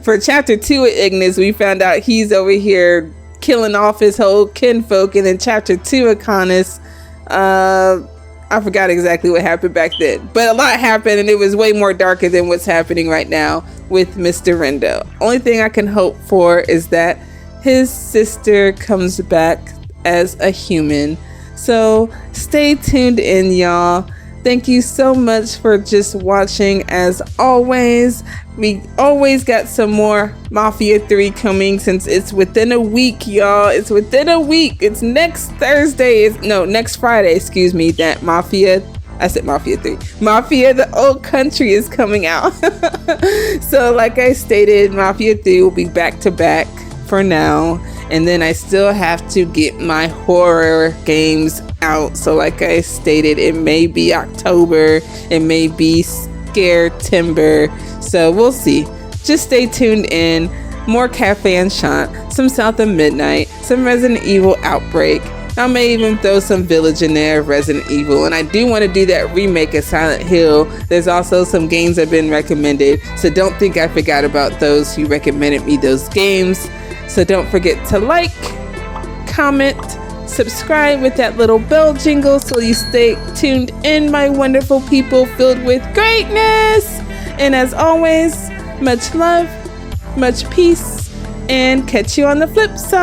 for chapter 2 of Ignis, we found out he's over here killing off his whole kinfolk, and in chapter 2 of Canis, I forgot exactly what happened back then, but a lot happened, and it was way more darker than what's happening right now with Mr. Rindo. Only thing I can hope for is that his sister comes back as a human. So stay tuned in, y'all. Thank you so much for just watching. As always, we always got some more Mafia 3 coming, since it's within a week, y'all. It's within a week. It's next Thursday. Next Friday, excuse me, that Mafia 3. Mafia the Old Country is coming out. So like I stated, Mafia 3 will be back to back for now. And then I still have to get my horror games out. So like I stated, it may be October, it may be Scare Timber. So we'll see. Just stay tuned in. More Cafe Enchant, some South of Midnight, some Resident Evil Outbreak. I may even throw some Village in there of Resident Evil. And I do want to do that remake of Silent Hill. There's also some games that have been recommended. So don't think I forgot about those who recommended me those games. So don't forget to like, comment, subscribe with that little bell jingle so you stay tuned in, my wonderful people filled with greatness. And as always, much love, much peace, and catch you on the flip side.